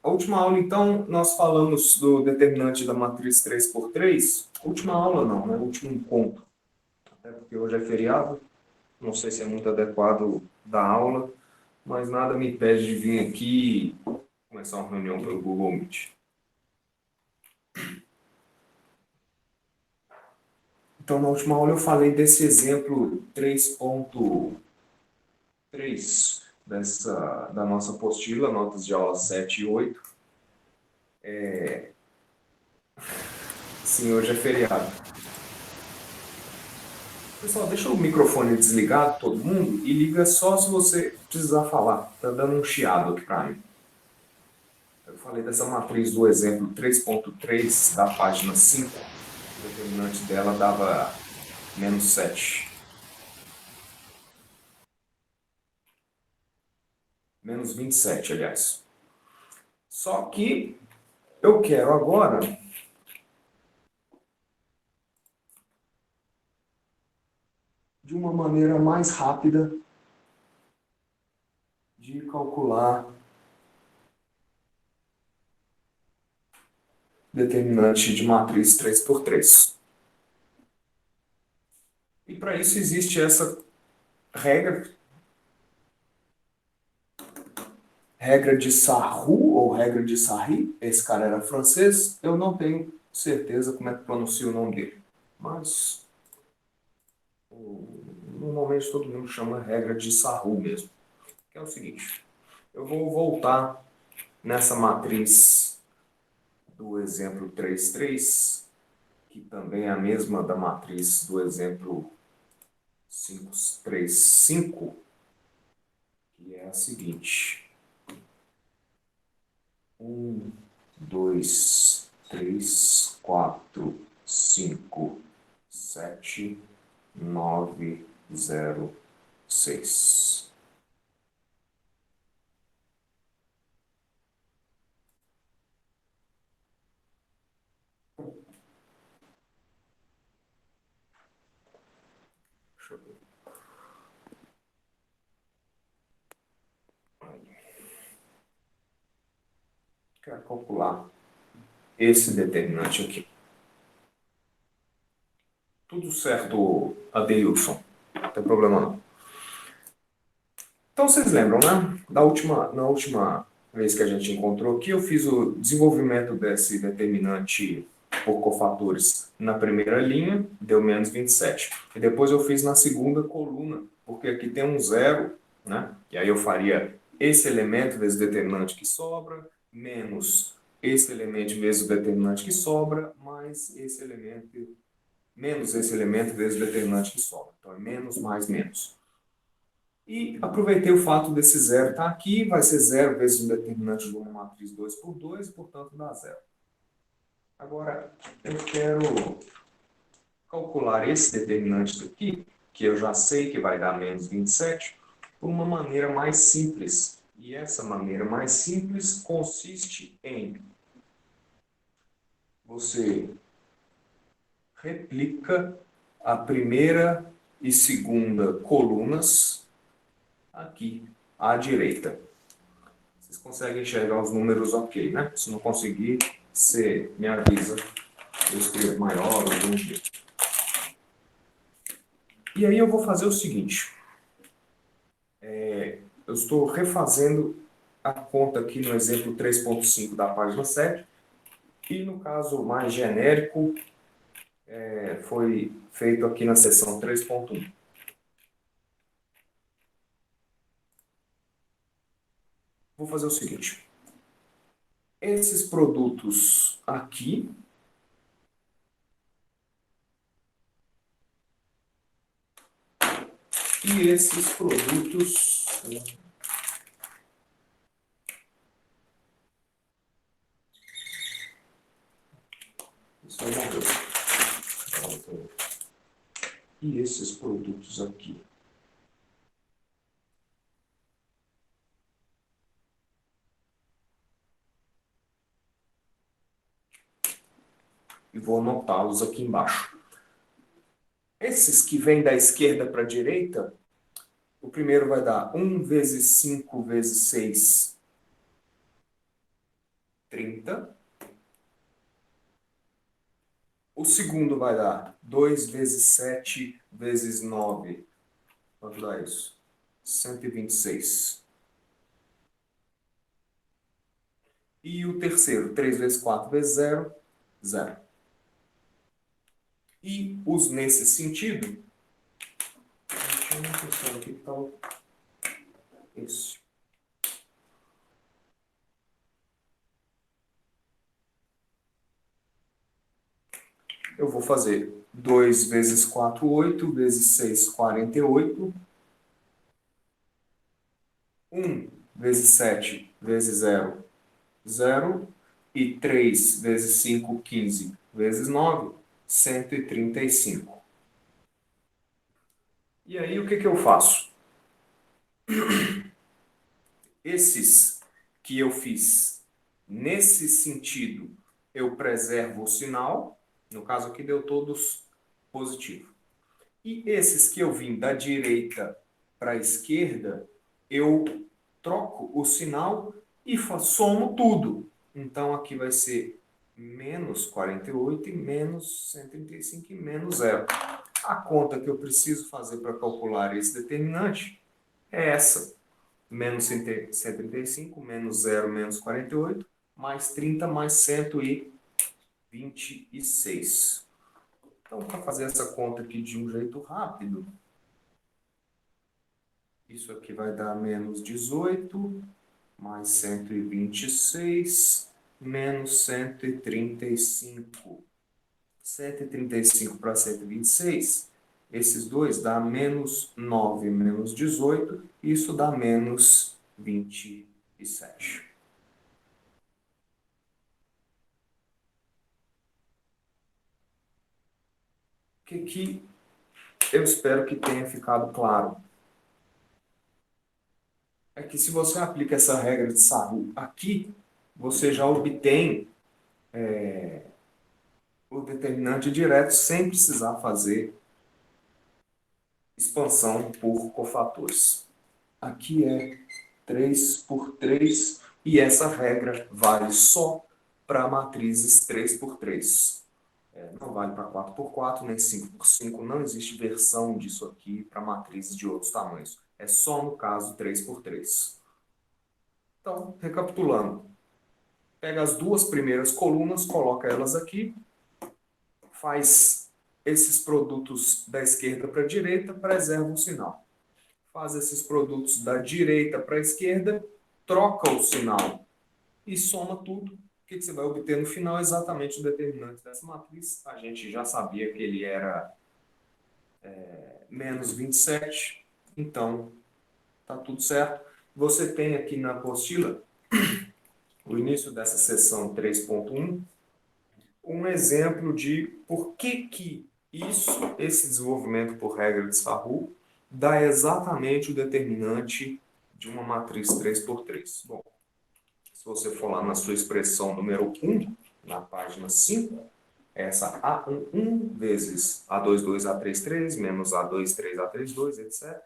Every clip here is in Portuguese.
A última aula, então, nós falamos do determinante da matriz 3 por 3. Última aula não, né? Último encontro. Até porque hoje é feriado. Não sei se é muito adequado da aula, mas nada me impede de vir aqui e começar uma reunião pelo Google Meet. Então, na última aula eu falei desse exemplo 3.3 da nossa apostila, notas de aula 7 e 8. Sim, hoje é feriado. Pessoal, deixa o microfone desligado, todo mundo, e liga só se você precisar falar. Tá dando um chiado aqui para mim. Eu falei dessa matriz do exemplo 3.3 da página 5. O determinante dela dava -7. -27, aliás. Só que eu quero agora de uma maneira mais rápida de calcular determinante de matriz 3 por 3. E para isso existe essa regra de Sarrou ou regra de Sarri. Esse cara era francês, eu não tenho certeza como é que pronuncia o nome dele, mas normalmente todo mundo chama regra de Sarrou mesmo, que é o seguinte: eu vou voltar nessa matriz do exemplo 3.3, que também é a mesma da matriz do exemplo 5.3.5, que é a seguinte: 1, 2, 3, 4, 5, 7, 9, 0, 6. Deixa eu ver. Quero calcular esse determinante aqui. Tudo certo, Adeilson. Não tem problema não. Então vocês lembram, né? Na última vez que a gente encontrou aqui, eu fiz o desenvolvimento desse determinante por cofatores na primeira linha, deu -27. E depois eu fiz na segunda coluna, porque aqui tem um zero, né? E aí eu faria esse elemento vezes o determinante que sobra, menos esse elemento vezes o determinante que sobra, mais esse elemento, menos esse elemento vezes o determinante que sobra. Então é menos mais menos. E aproveitei o fato desse zero estar aqui, vai ser zero vezes um determinante de uma matriz 2 por 2, e portanto dá zero. Agora, eu quero calcular esse determinante aqui, que eu já sei que vai dar -27, por uma maneira mais simples. E essa maneira mais simples consiste em você replica a primeira e segunda colunas aqui à direita. Vocês conseguem enxergar os números ok, né? Se não conseguir, você me avisa. Eu escrevo maior ou algum jeito. E aí eu vou fazer o seguinte. Eu estou refazendo a conta aqui no exemplo 3.5 da página 7. E no caso mais genérico, foi feito aqui na seção 3.1. Vou fazer o seguinte. Esses produtos aqui e esses produtos isso aí morreu. E esses produtos aqui. E vou anotá-los aqui embaixo. Esses que vêm da esquerda para a direita, o primeiro vai dar 1 vezes 5 vezes 6 30. O segundo vai dar 2 vezes 7 vezes 9. Quanto dá isso? 126. E o terceiro, 3 vezes 4 vezes 0, 0. E os nesse sentido, tinha uma questão aqui que estava isso. Eu vou fazer 2 vezes 4, 8, vezes 6, 48. 1 vezes 7 vezes 0, 0. E 3 vezes 5, 15, vezes 9, 135. E aí, o que que eu faço? Esses que eu fiz nesse sentido, eu preservo o sinal. No caso aqui, deu todos positivo. E esses que eu vim da direita para a esquerda, eu troco o sinal e somo tudo. Então, aqui vai ser menos 48 e menos 135 e menos 0. A conta que eu preciso fazer para calcular esse determinante é essa. Menos 135, menos 0, menos 48, mais 30, mais 126. Então, para fazer essa conta aqui de um jeito rápido, isso aqui vai dar menos 18, mais 126, menos 135. 135 para 126, esses dois dá menos 9 menos 18, isso dá menos 27. O que eu espero que tenha ficado claro é que se você aplica essa regra de Saru aqui, você já obtém o determinante direto sem precisar fazer expansão por cofatores. Aqui é 3 por 3 e essa regra vale só para matrizes 3 por 3. Não vale para 4 por 4 nem 5 por 5. Não existe versão disso aqui para matrizes de outros tamanhos. É só no caso 3 por 3. Então, recapitulando. Pega as duas primeiras colunas, coloca elas aqui, faz esses produtos da esquerda para a direita, preserva o sinal. Faz esses produtos da direita para a esquerda, troca o sinal e soma tudo. O que você vai obter no final é exatamente o determinante dessa matriz. A gente já sabia que ele era menos 27, então tá tudo certo. Você tem aqui na apostila, o início dessa seção 3.1, um exemplo de por que esse desenvolvimento por regra de Sarrou, dá exatamente o determinante de uma matriz 3 por 3. Bom, se você for lá na sua expressão número 1, na página 5, essa A11 vezes A22, A33, menos A23, A32, etc.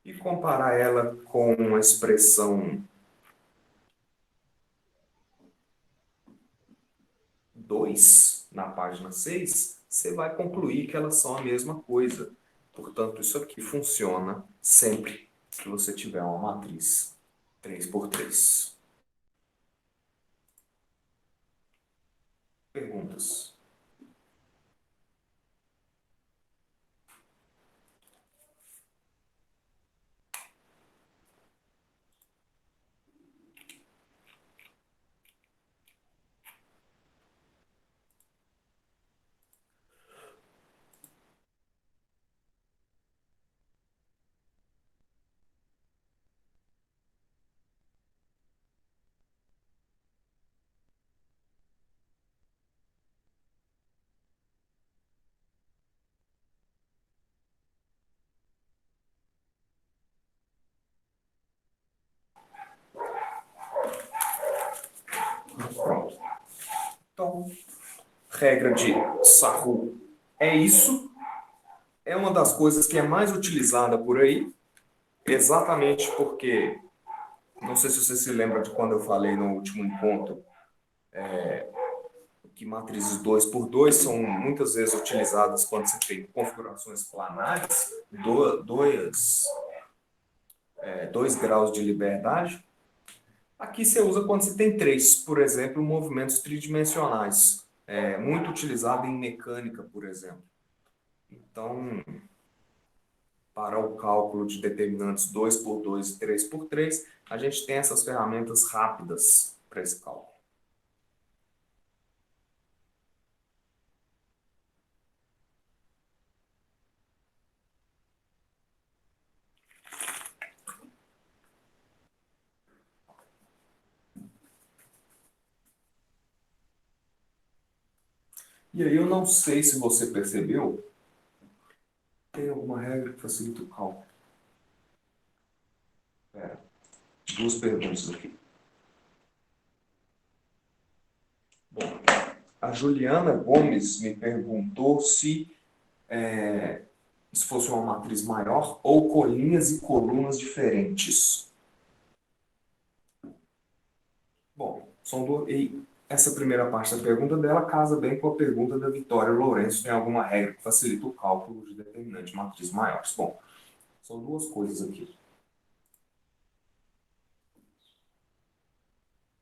E comparar ela com a expressão 2, na página 6, você vai concluir que elas são a mesma coisa. Portanto, isso aqui funciona sempre que você tiver uma matriz 3 por 3. Perguntas? Pronto. Então, regra de Sarrou é isso. É uma das coisas que é mais utilizada por aí, exatamente porque Não sei se você se lembra de quando eu falei no último encontro, que matrizes 2 por 2 são muitas vezes utilizadas quando você tem configurações planares, dois graus de liberdade. Aqui você usa quando você tem três, por exemplo, movimentos tridimensionais, muito utilizado em mecânica, por exemplo. Então, para o cálculo de determinantes 2 por 2 e 3 por 3, a gente tem essas ferramentas rápidas para esse cálculo. E aí eu não sei se você percebeu, tem alguma regra que facilita o cálculo. Pera, duas perguntas aqui. Bom, a Juliana Gomes me perguntou se fosse uma matriz maior ou colinhas e colunas diferentes. Bom, são duas. E essa primeira parte da pergunta dela casa bem com a pergunta da Vitória Lourenço: tem alguma regra que facilita o cálculo de determinante de matrizes maiores? Bom, são duas coisas aqui.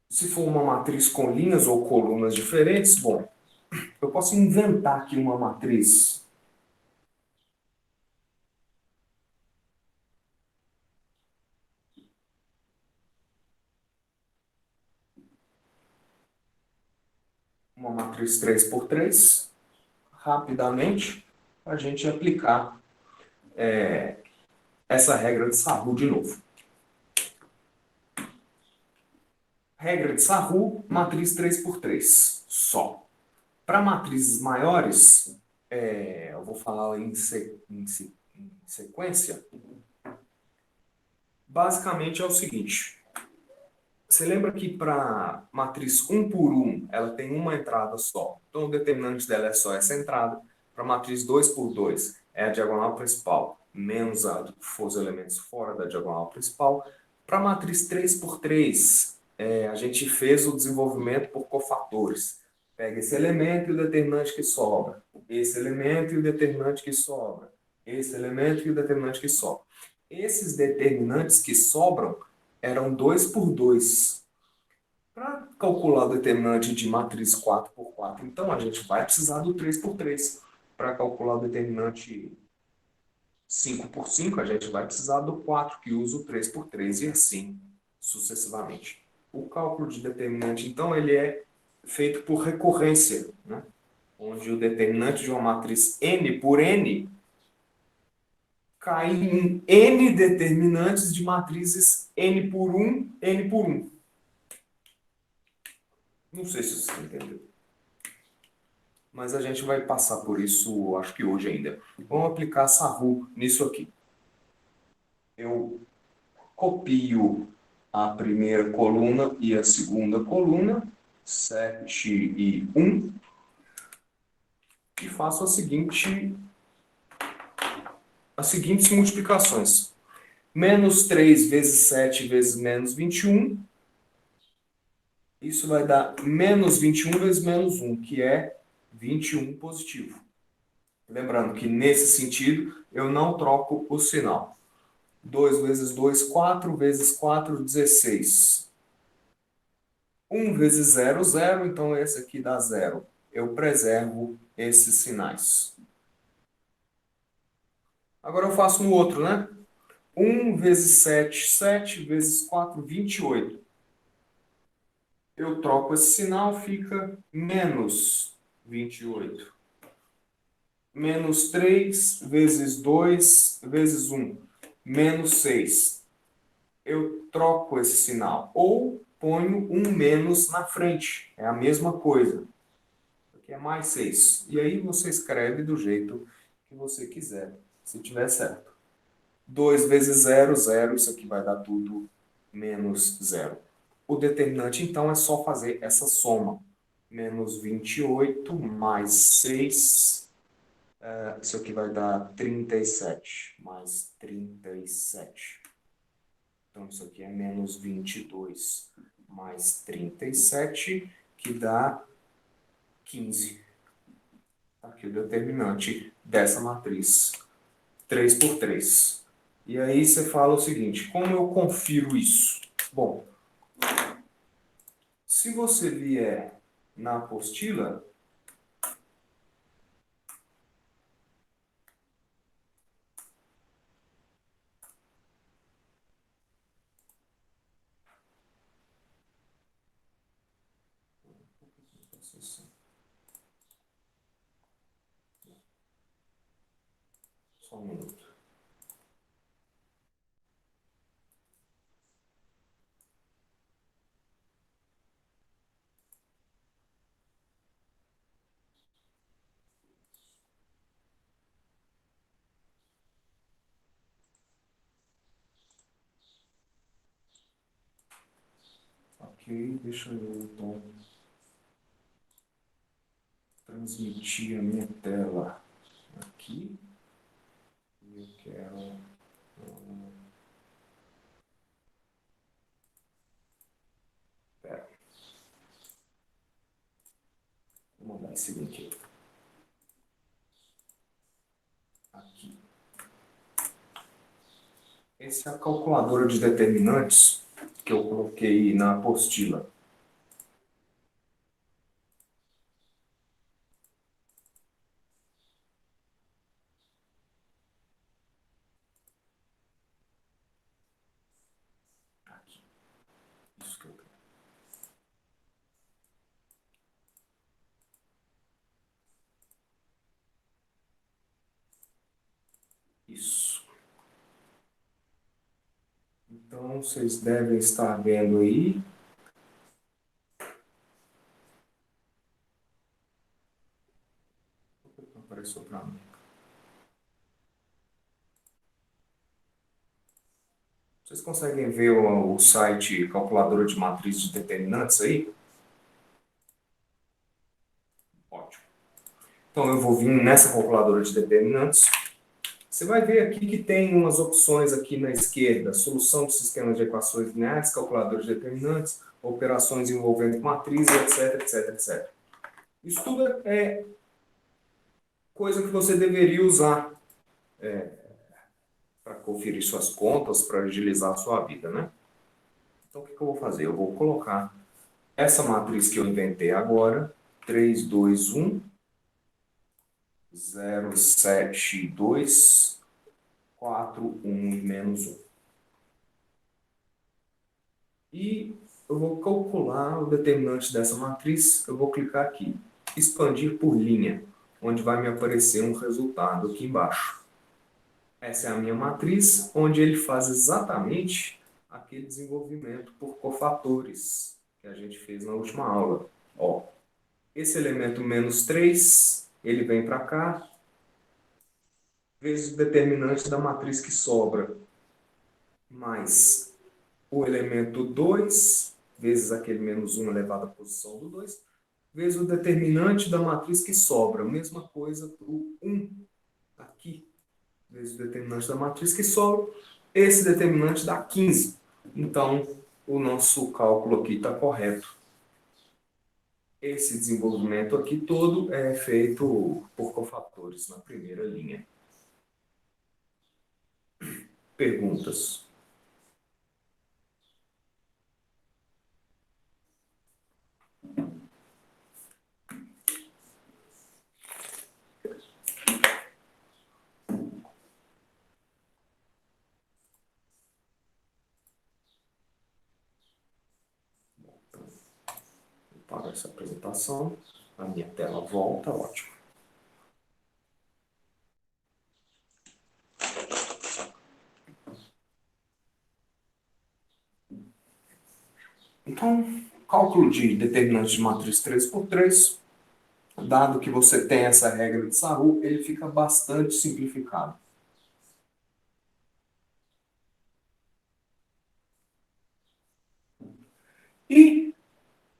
Se for uma matriz com linhas ou colunas diferentes, bom, eu posso inventar aqui uma matriz 3 por 3 rapidamente, para a gente aplicar essa regra de Sarru de novo. Regra de Sarru, matriz 3 por 3 só. Para matrizes maiores, eu vou falar em sequência, basicamente é o seguinte. Você lembra que para matriz 1 por 1, ela tem uma entrada só. Então, o determinante dela é só essa entrada. Para matriz 2 por 2, é a diagonal principal, menos a que for os elementos fora da diagonal principal. Para matriz 3 por 3, a gente fez o desenvolvimento por cofatores. Pega esse elemento e o determinante que sobra. Esse elemento e o determinante que sobra. Esse elemento e o determinante que sobra. Esses determinantes que sobram eram 2 por 2. Para calcular o determinante de matriz 4 por 4, então a gente vai precisar do 3 por 3. Para calcular o determinante 5 por 5, a gente vai precisar do 4, que usa o 3 por 3, e assim sucessivamente. O cálculo de determinante, então, ele é feito por recorrência, né? Onde o determinante de uma matriz n por n cai em n determinantes de matrizes n por 1, n por 1. Não sei se você entendeu. Mas a gente vai passar por isso, acho que hoje ainda. Vamos aplicar Sarru nisso aqui. Eu copio a primeira coluna e a segunda coluna, 7 e 1, e faço as seguintes multiplicações. Menos 3 vezes 7 vezes menos 21. Isso vai dar menos 21 vezes menos 1, que é 21 positivo. Lembrando que, nesse sentido, eu não troco o sinal. 2 vezes 2, 4 vezes 4, 16. 1 vezes 0, 0, então esse aqui dá 0. Eu preservo esses sinais. Agora eu faço no outro, né? 1 vezes 7, 7 vezes 4, 28. Eu troco esse sinal, fica menos 28. Menos 3 vezes 2 vezes 1. Menos 6. Eu troco esse sinal. Ou ponho um menos na frente. É a mesma coisa. Aqui é mais 6. E aí você escreve do jeito que você quiser, se tiver certo. 2 vezes 0, 0. Isso aqui vai dar tudo menos 0. O determinante, então, é só fazer essa soma. Menos 28 mais 6. Isso aqui vai dar 37. Mais 37. Então, isso aqui é menos 22 mais 37, que dá 15. Aqui o determinante dessa matriz. 3 por 3. E aí você fala o seguinte, como eu confiro isso? Bom, se você vier na apostila, só um minuto. Ok, deixa eu então transmitir a minha tela aqui. E eu quero... Pera, vou mandar esse link aqui. Essa é a calculadora de determinantes que eu coloquei na apostila. Aqui. Isso que eu quero. Isso. Então, vocês devem estar vendo aí. Apareceu para mim. Vocês conseguem ver o site calculadora de matriz de determinantes aí? Ótimo. Então, eu vou vir nessa calculadora de determinantes. Você vai ver aqui que tem umas opções aqui na esquerda. Solução de sistemas de equações lineares, calculadora de determinantes, operações envolvendo matrizes, etc, etc, etc. Isso tudo é coisa que você deveria usar para conferir suas contas, para agilizar a sua vida, né? Então, o que eu vou fazer? Eu vou colocar essa matriz que eu inventei agora, 3, 2, 1, 0, 7, 2, 4, 1 e menos 1. E eu vou calcular o determinante dessa matriz. Eu vou clicar aqui, expandir por linha, onde vai me aparecer um resultado aqui embaixo. Essa é a minha matriz, onde ele faz exatamente aquele desenvolvimento por cofatores que a gente fez na última aula. Ó, esse elemento menos 3, ele vem para cá, vezes o determinante da matriz que sobra, mais o elemento 2, vezes aquele menos 1 elevado à posição do 2, vezes o determinante da matriz que sobra. Mesma coisa para o 1 aqui, vezes o determinante da matriz que sobra. Esse determinante dá 15. Então, o nosso cálculo aqui está correto. Esse desenvolvimento aqui todo é feito por cofatores na primeira linha. Perguntas? Para essa apresentação, a minha tela volta, ótimo. Então, cálculo de determinante de matriz 3 por 3, dado que você tem essa regra de Saru, ele fica bastante simplificado. E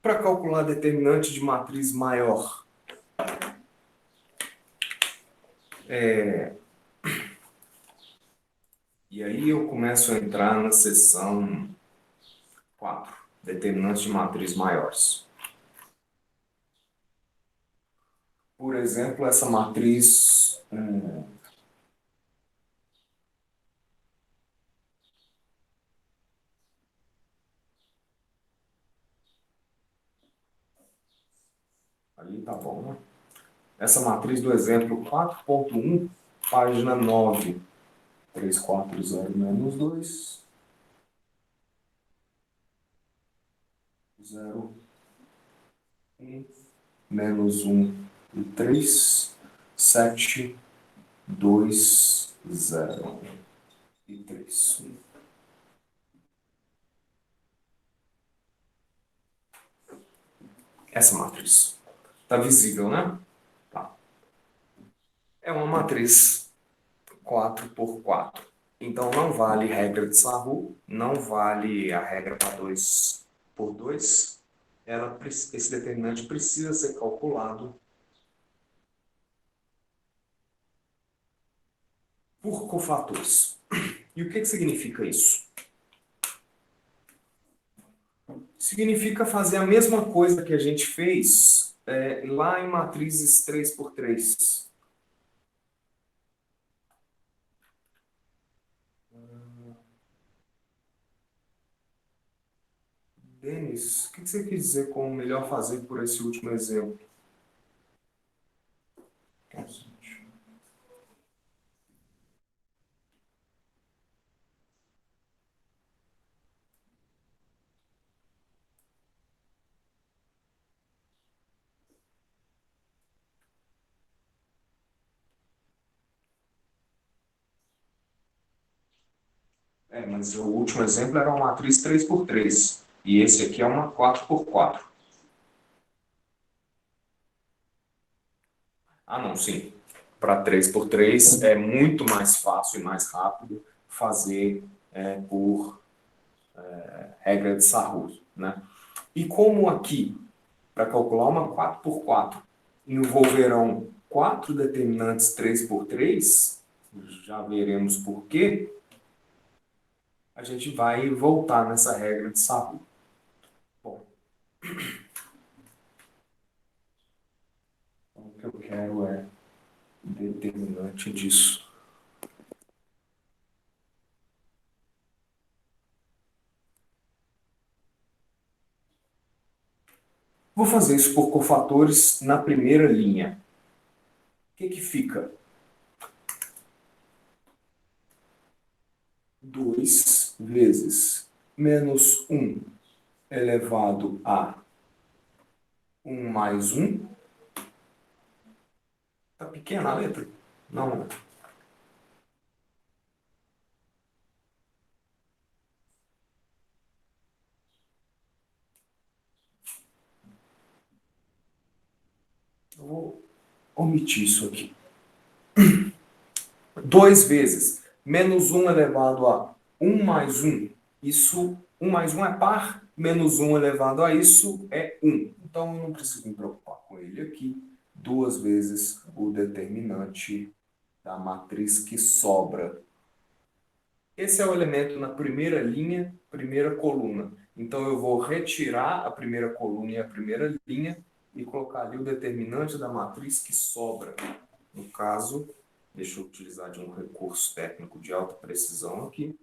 para calcular determinante de matriz maior, e E aí eu começo a entrar na seção 4, determinantes de matriz maiores. Por exemplo, essa matriz ali tá bom, né? Essa matriz do exemplo 4.1, página 9, 340 menos 2, 0, 1, menos 1 e 3, 7, 2, 0 e 3. Essa matriz. Está visível, né? Tá. É uma matriz 4 por 4. Então não vale regra de Sarrou, não vale a regra para 2 por 2. Esse determinante precisa ser calculado por cofatores. E o que significa isso? Significa fazer a mesma coisa que a gente fez lá em matrizes 3 por 3. Denis, o que você quis dizer com melhor fazer por esse último exemplo? Mas o último exemplo era uma matriz 3 por 3. E esse aqui é uma 4 por 4. Ah, não, sim. Para 3 por 3 é muito mais fácil e mais rápido fazer por regra de Sarrou, né? E como aqui, para calcular uma 4 por 4 envolverão 4 determinantes 3 por 3, já veremos por quê, a gente vai voltar nessa regra de Sarrou. Bom, então, o que eu quero é determinante disso. Vou fazer isso por cofatores na primeira linha. O que fica? 2 vezes menos 1 elevado a 1 mais 1. Está pequena a letra? Não. Eu vou omitir isso aqui. 2 vezes menos 1 elevado a 1 mais 1. Isso, 1 mais 1 é par, menos 1 elevado a isso é 1. Então eu não preciso me preocupar com ele aqui. 2 vezes o determinante da matriz que sobra. Esse é o elemento na primeira linha, primeira coluna. Então eu vou retirar a primeira coluna e a primeira linha e colocar ali o determinante da matriz que sobra. No caso, deixa eu utilizar de um recurso técnico de alta precisão aqui.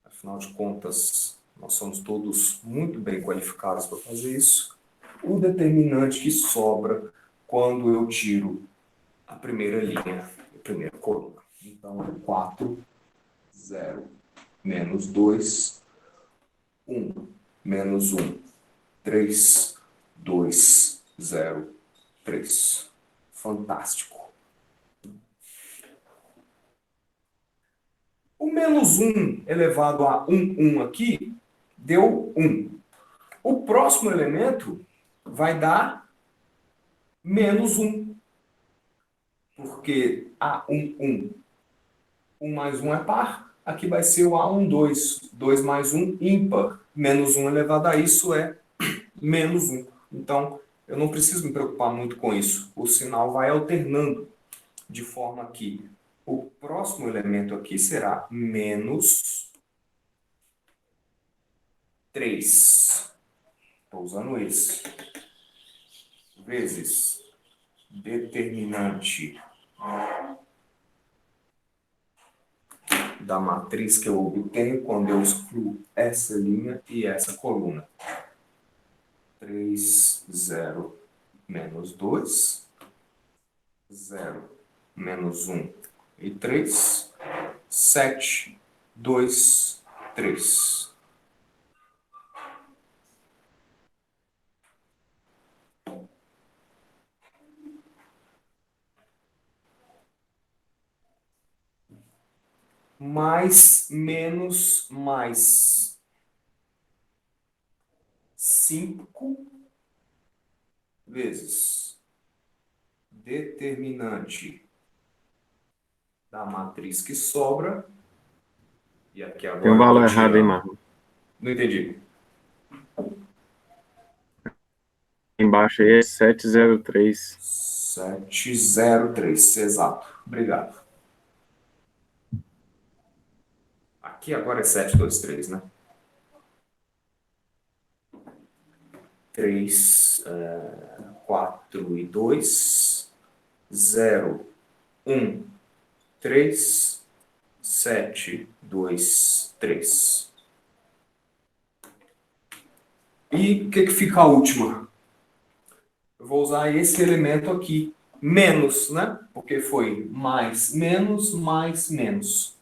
Afinal de contas, nós somos todos muito bem qualificados para fazer isso. O determinante que sobra quando eu tiro a primeira linha, a primeira coluna. Então, 4, 0, menos 2, 1, menos 1, 3, 2, 0, 3. Fantástico. O menos 1 elevado a 1 aqui deu 1. O próximo elemento vai dar menos 1. Porque A11, 1 mais 1 é par. Aqui vai ser o A12. 2 mais 1, ímpar. Menos 1 elevado a isso é menos 1. Então, eu não preciso me preocupar muito com isso. O sinal vai alternando de forma que o próximo elemento aqui será menos 3. Estou usando esse. Vezes determinante da matriz que eu obtenho quando eu excluo essa linha e essa coluna. 3, 0, menos 2, 0, menos 1 e 3, 7, 2, 3. Mais, menos, mais 5 vezes determinante da matriz que sobra. E aqui Tem um agora eu valor estou errado aí, tirando. Marlon. Não entendi. Embaixo aí é 703. 703, exato. Obrigado. Aqui agora é 723, né? 3, 4 e 2, 0, 1, 3, 7, 2, 3. E o que fica a última? Eu vou usar esse elemento aqui, menos, né? Porque foi mais, menos, mais, menos.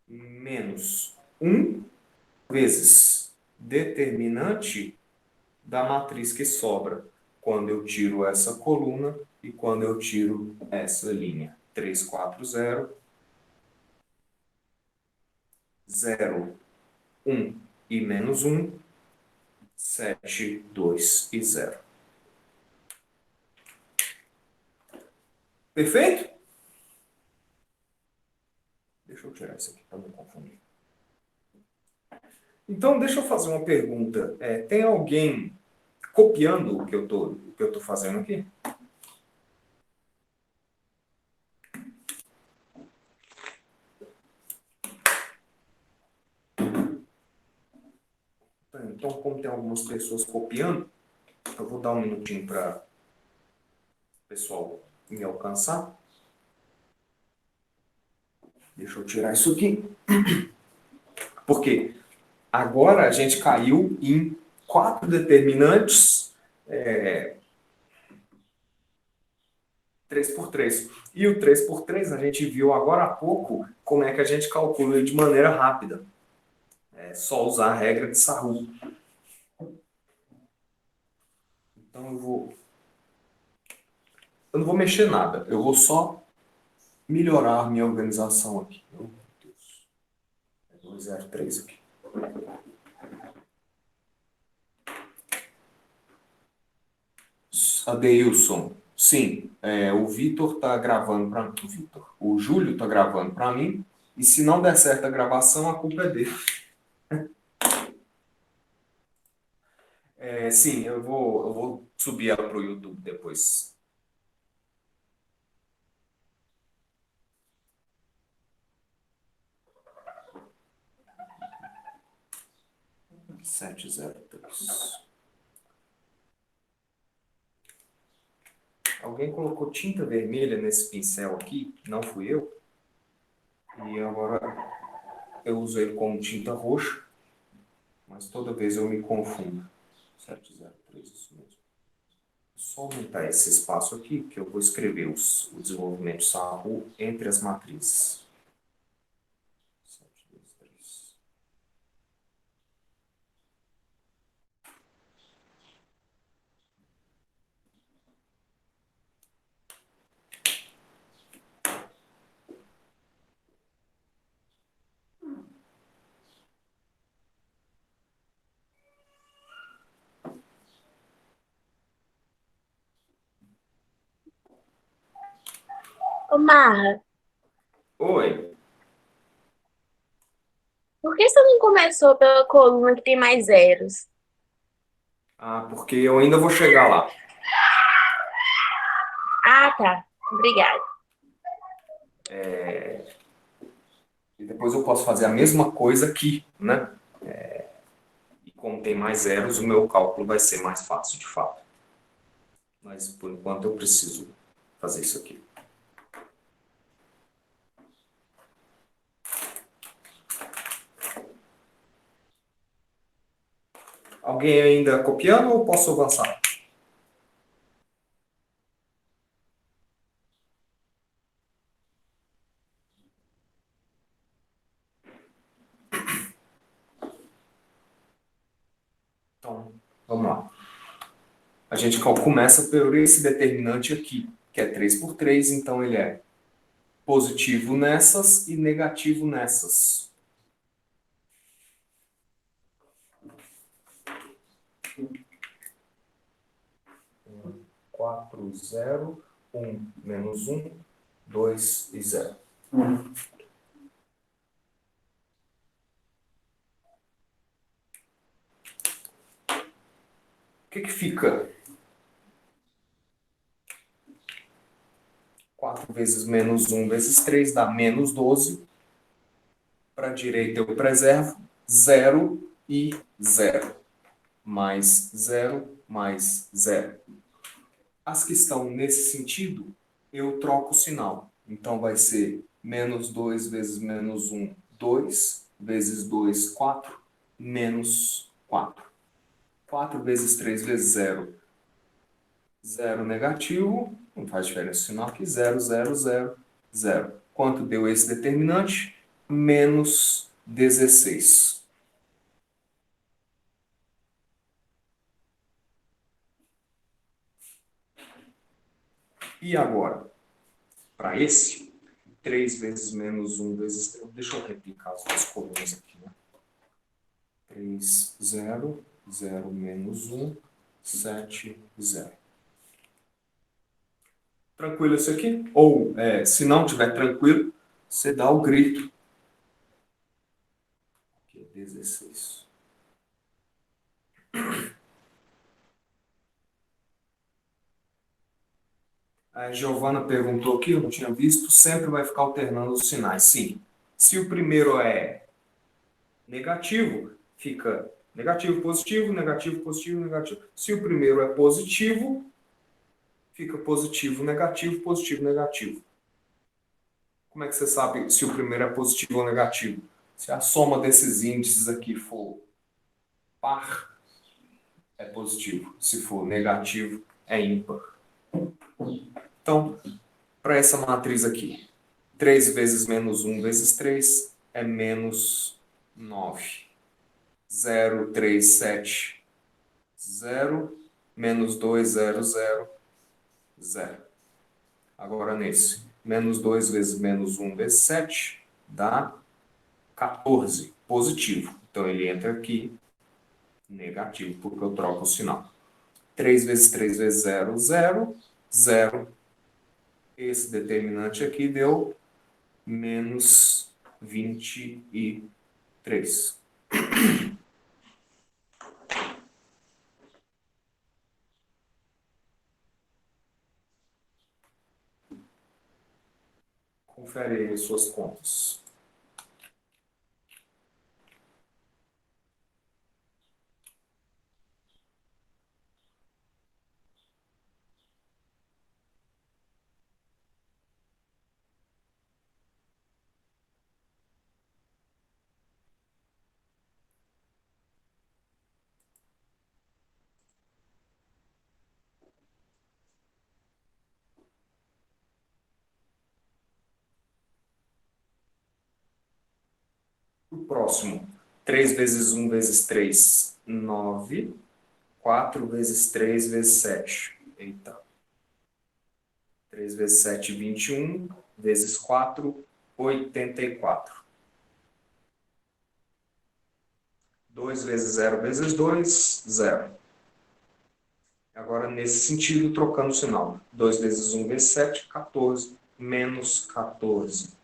Menos 1 vezes determinante da matriz que sobra quando eu tiro essa coluna e quando eu tiro essa linha. 3, 4, 0, 0, 1 e menos 1, 7, 2 e 0. Perfeito? Deixa eu tirar isso aqui para não confundir. Então, deixa eu fazer uma pergunta. Tem alguém copiando o que eu tô fazendo aqui? Então, como tem algumas pessoas copiando, eu vou dar um minutinho para o pessoal me alcançar. Deixa eu tirar isso aqui. Porque agora a gente caiu em 4 determinantes 3 por 3. E o 3 por 3 a gente viu agora há pouco como é que a gente calcula ele de maneira rápida. É só usar a regra de Sarrú. Então eu não vou mexer nada. Eu vou só melhorar a minha organização aqui. Meu Deus. É 203 aqui. Adeilson, sim, o Vitor está gravando para o Júlio está gravando para mim, e se não der certo a gravação, a culpa é dele. Sim, eu vou subir ela para o YouTube depois. Sete zero três. Alguém colocou tinta vermelha nesse pincel aqui, não fui eu, e agora eu uso ele como tinta roxa, mas toda vez eu me confundo. 703, isso mesmo. Só aumentar esse espaço aqui, que eu vou escrever o desenvolvimento Sarro entre as matrizes. 7, 2, 3. Ô, Marra, Oi. por que você não começou pela coluna que tem mais zeros? Porque eu ainda vou chegar lá. Ah, tá. Obrigada. E depois eu posso fazer a mesma coisa aqui, né? E como tem mais zeros, o meu cálculo vai ser mais fácil, de fato. Mas, por enquanto, eu preciso fazer isso aqui. Alguém ainda copiando ou posso avançar? Então, vamos lá. A gente começa por esse determinante aqui, que é 3 por 3, então ele é positivo nessas e negativo nessas. Quatro, zero, menos 1, 2 e 0. O que fica? 4 vezes menos 1 vezes 3 dá menos 12. Para a direita eu preservo 0 e 0. Mais 0, mais 0. As que estão nesse sentido, eu troco o sinal. Então vai ser menos 2 vezes menos 1, 2, vezes 2, 4, menos 4. 4 vezes 3 vezes 0, 0 negativo, não faz diferença o sinal aqui, 0, 0, 0, 0. Quanto deu esse determinante? Menos 16. E agora, para esse, 3 vezes menos 1 vezes 3. Deixa eu replicar as duas colunas aqui, né? 3, 0, 0 menos 1, 7, 0. Tranquilo isso aqui? Ou, se não tiver tranquilo, você dá o grito. Aqui, 16. A Giovana perguntou aqui, eu não tinha visto, sempre vai ficar alternando os sinais. Sim. Se o primeiro é negativo, fica negativo, positivo, negativo, positivo, negativo. Se o primeiro é positivo, fica positivo, negativo, negativo. Como é que você sabe se o primeiro é positivo ou negativo? Se a soma desses índices aqui for par, é positivo. Se for negativo, é ímpar. Então, para essa matriz aqui, 3 vezes menos 1 vezes 3 é menos 9. 0, 3, 7, 0, menos 2, 0, 0, 0. Agora nesse, menos 2 vezes menos 1 vezes 7 dá 14, positivo. Então ele entra aqui, negativo, porque eu troco o sinal. 3 vezes 3 vezes 0, 0, 0. Esse determinante aqui deu menos 23. Confere aí suas contas. O próximo, 3 vezes 1 vezes 3, 9. 4 vezes 3 vezes 7. Eita. 3 vezes 7, 21. Vezes 4, 84. 2 vezes 0 vezes 2, 0. Agora, nesse sentido, trocando o sinal. 2 vezes 1 vezes 7, 14. Menos 14.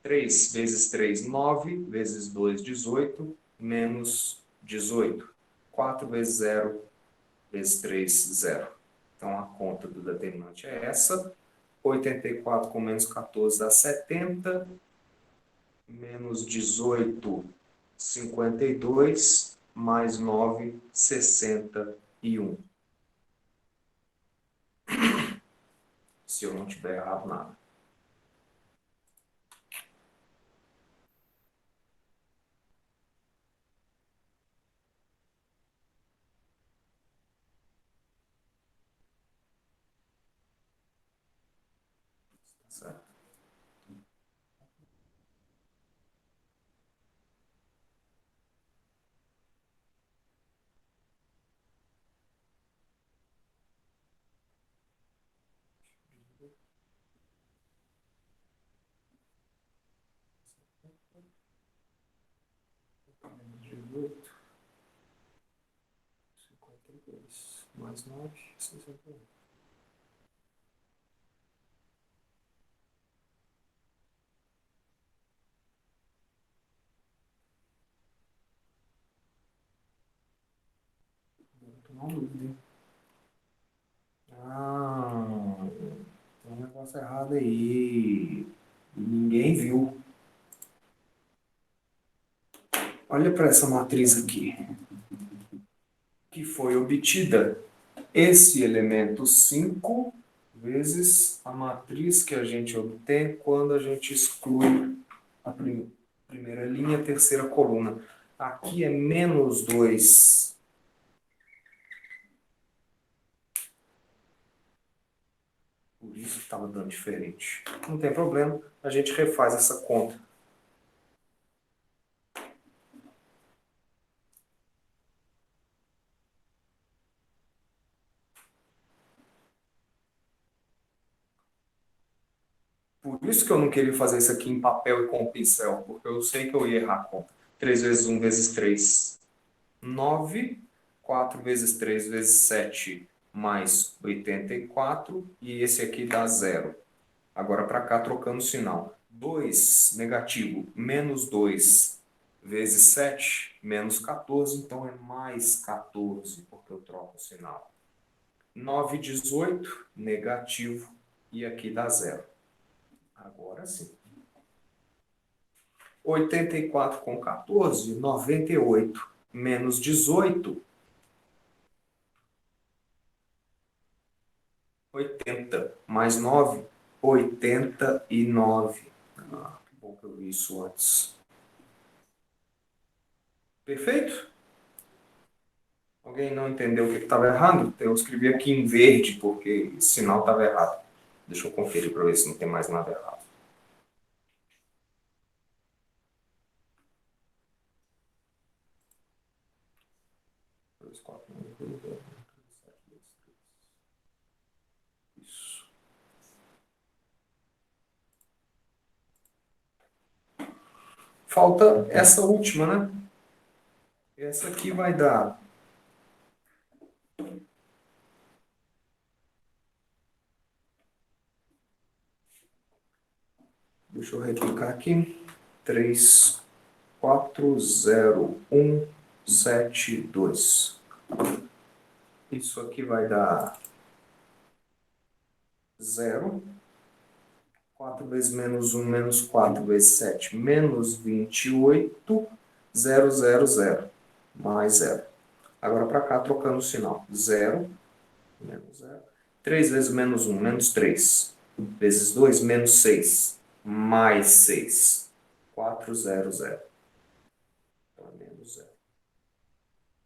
3 vezes 3, 9. Vezes 2, 18. Menos 18. 4 vezes 0 vezes 3, 0. Então, a conta do determinante é essa. 84 com menos 14 dá 70. Menos 18, 52. Mais 9, 61. Se eu não tiver errado nada. Certo? Menos 18, 52. Mais 9, 61. Tô na dúvida, hein? Tem um negócio errado aí. E ninguém viu. Olha para essa matriz aqui, que foi obtida esse elemento 5 vezes a matriz que a gente obtém quando a gente exclui a primeira linha, a terceira coluna. Aqui é menos 2. Por isso estava dando diferente. Não tem problema, a gente refaz essa conta. Por isso que eu não queria fazer isso aqui em papel e com pincel, porque eu sei que eu ia errar a conta. 3 vezes 1 vezes 3, 9. 4 vezes 3 vezes 7, mais 84. E esse aqui dá 0. Agora para cá, trocando o sinal. 2 negativo, menos 2 vezes 7, menos 14. Então é mais 14, porque eu troco o sinal. 9, 18, negativo. E aqui dá 0. Agora sim. 84 com 14, 98. Menos 18, 80. Mais 9, 89. Que bom que eu vi isso antes. Perfeito? Alguém não entendeu o que estava errado? Eu escrevi aqui em verde porque o sinal estava errado. Deixa eu conferir para ver se não tem mais nada errado. Dois, quatro, isso. Falta essa última, né? Essa aqui vai dar. Deixa eu replicar aqui. 3, 4, 0, 1, 7, 2. Isso aqui vai dar 0. 4 vezes menos 1, menos 4 vezes 7, menos 28, 0, 0, 0. Mais 0. Agora para cá, trocando o sinal. 0, menos 0. 3 vezes menos 1, menos 3. Vezes 2, menos 6. Mais 6. 4, 0, 0. Então é menos 0.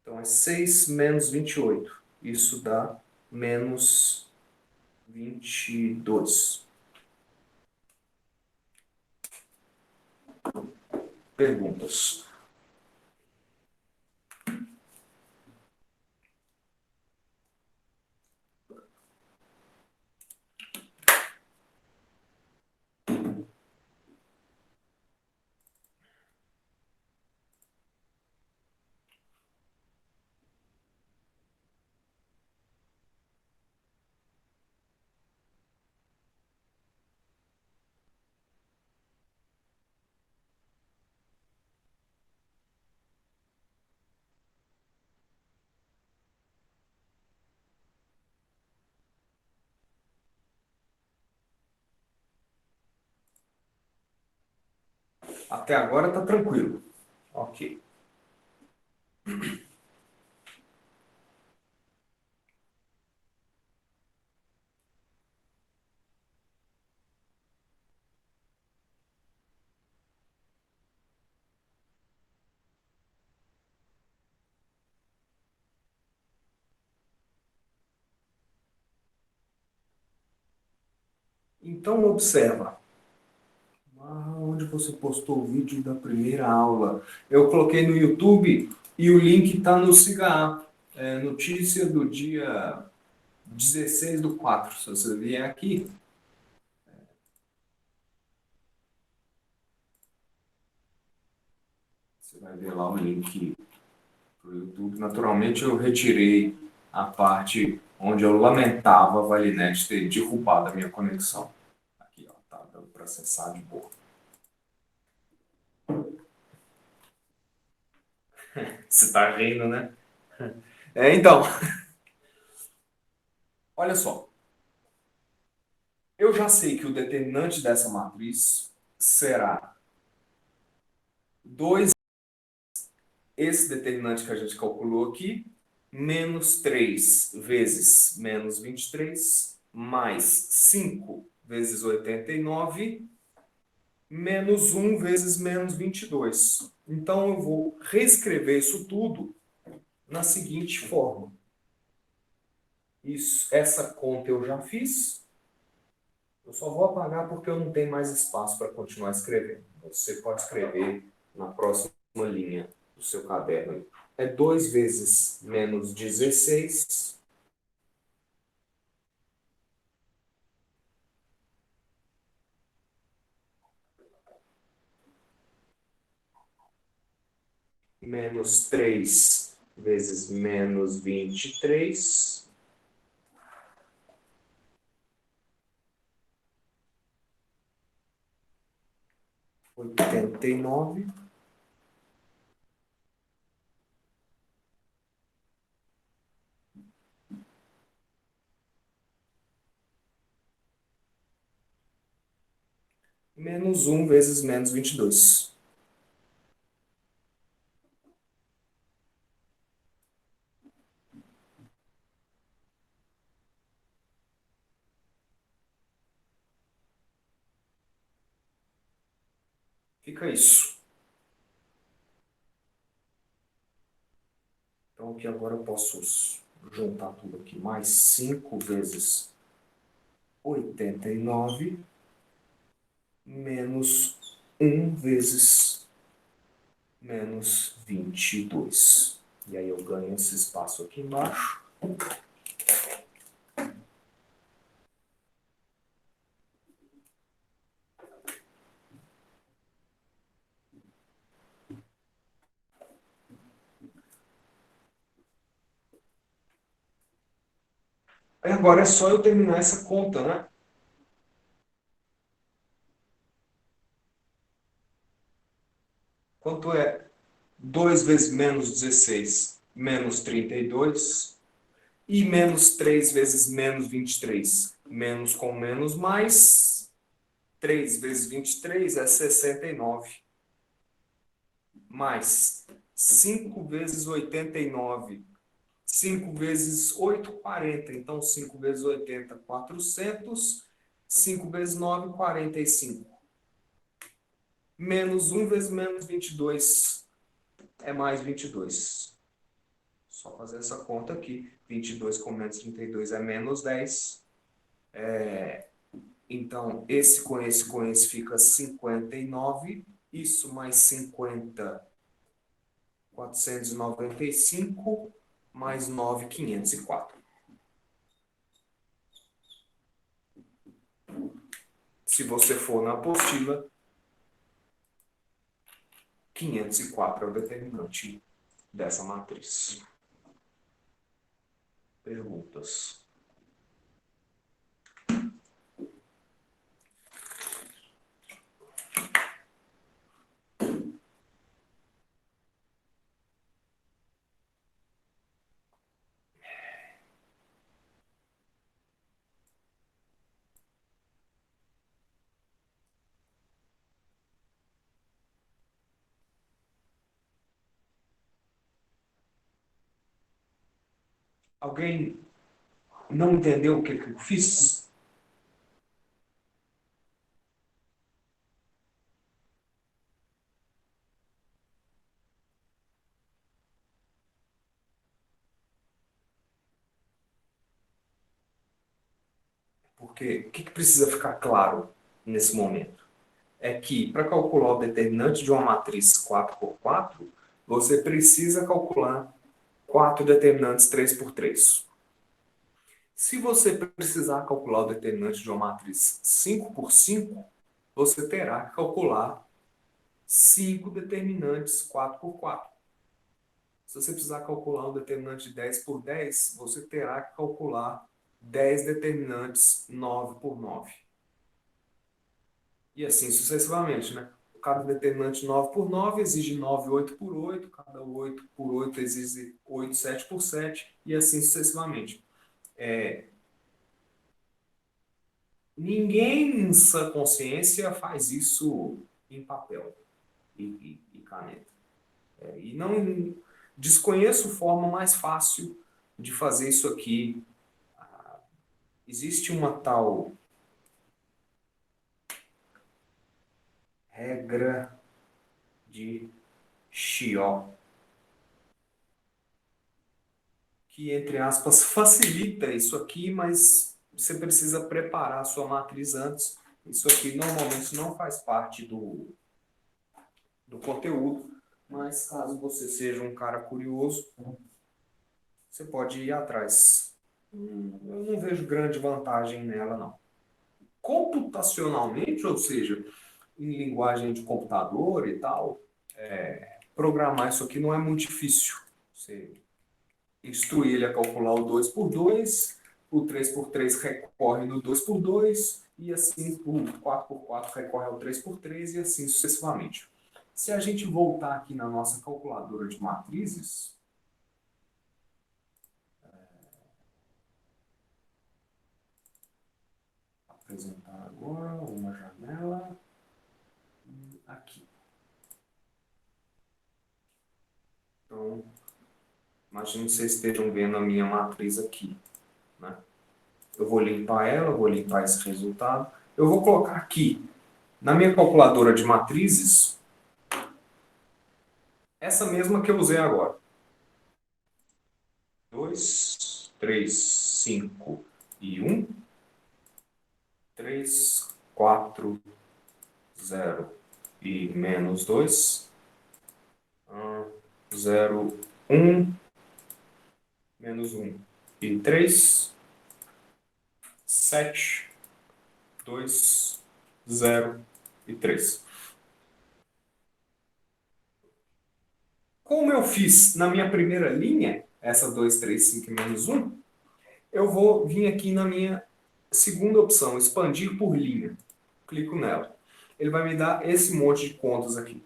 Então é 6 menos 28. Isso dá menos 22. Perguntas? Até agora tá tranquilo. Ok. Então, observa. Onde você postou o vídeo da primeira aula? Eu coloquei no YouTube e o link está no SIGA. É notícia do dia 16/4. Se você vier aqui, você vai ver lá o link para o YouTube. Naturalmente, eu retirei a parte onde eu lamentava a Valinet ter derrubado a minha conexão. Aqui, ó, tá dando para acessar de boa. Você tá rindo, né? Então, olha só. Eu já sei que o determinante dessa matriz será 2, esse determinante que a gente calculou aqui, menos 3 vezes menos 23, mais 5 vezes 89, menos 1 vezes menos 22. Então, eu vou reescrever isso tudo na seguinte forma. Essa conta eu já fiz. Eu só vou apagar porque eu não tenho mais espaço para continuar escrevendo. Você pode escrever na próxima linha do seu caderno. É 2 vezes menos 16 menos 3 vezes menos 23, oitenta e nove, menos 1 vezes menos 22. Fica isso. Então aqui agora eu posso juntar tudo aqui. Mais 5 vezes 89 menos 1 vezes menos 22. E aí eu ganho esse espaço aqui embaixo. Aí agora é só eu terminar essa conta, né? Quanto é 2 vezes menos 16? Menos 32. E menos 3 vezes menos 23. Menos com menos mais. 3 vezes 23 é 69. Mais 5 vezes 89. 5 vezes 8, 40. Então, 5 vezes 80, 400. 5 vezes 9, 45. Menos 1 vezes menos 22 é mais 22. Só fazer essa conta aqui. 22 com menos 32 é menos 10. Então, esse com esse com esse fica 59. Isso mais 50, 495. Mais 9, 504. Se você for na apostila, 504 é o determinante dessa matriz. Perguntas? Alguém não entendeu o que eu fiz? Porque o que precisa ficar claro nesse momento? É que para calcular o determinante de uma matriz 4x4, você precisa calcular 4 determinantes 3x3. Se você precisar calcular o determinante de uma matriz 5x5, você terá que calcular 5 determinantes 4x4. Se você precisar calcular um determinante de 10x10, você terá que calcular 10 determinantes 9x9. E assim sucessivamente, né? Cada determinante 9x9 exige 9 8x8, cada 8x8 exige 8 7x7, e assim sucessivamente. Ninguém em sã consciência faz isso em papel e caneta. E não desconheço forma mais fácil de fazer isso aqui. Existe uma tal regra de Chió, que, entre aspas, facilita isso aqui, mas você precisa preparar a sua matriz antes. Isso aqui normalmente não faz parte do conteúdo, mas caso você seja um cara curioso, você pode ir atrás. Eu não vejo grande vantagem nela, não. Computacionalmente, ou seja, em linguagem de computador e tal, programar isso aqui não é muito difícil. Você instruir ele a calcular o 2x2, o 3x3 recorre no 2x2, e assim o 4x4 recorre ao 3x3, e assim sucessivamente. Se a gente voltar aqui na nossa calculadora de matrizes, apresentar agora uma janela aqui. Então, imagino que vocês estejam vendo a minha matriz aqui, né? Eu vou limpar ela, vou limpar esse resultado. Eu vou colocar aqui, na minha calculadora de matrizes, essa mesma que eu usei agora. 2, 3, 5 e 1. 3, 4, 0 e menos 2. 0, 1, menos 1 e 3. 7, 2, 0 e 3. Como eu fiz na minha primeira linha, essa 2, 3, 5 e menos 1, eu vou vir aqui na minha segunda opção, expandir por linha. Clico nela. Ele vai me dar esse monte de contas aqui.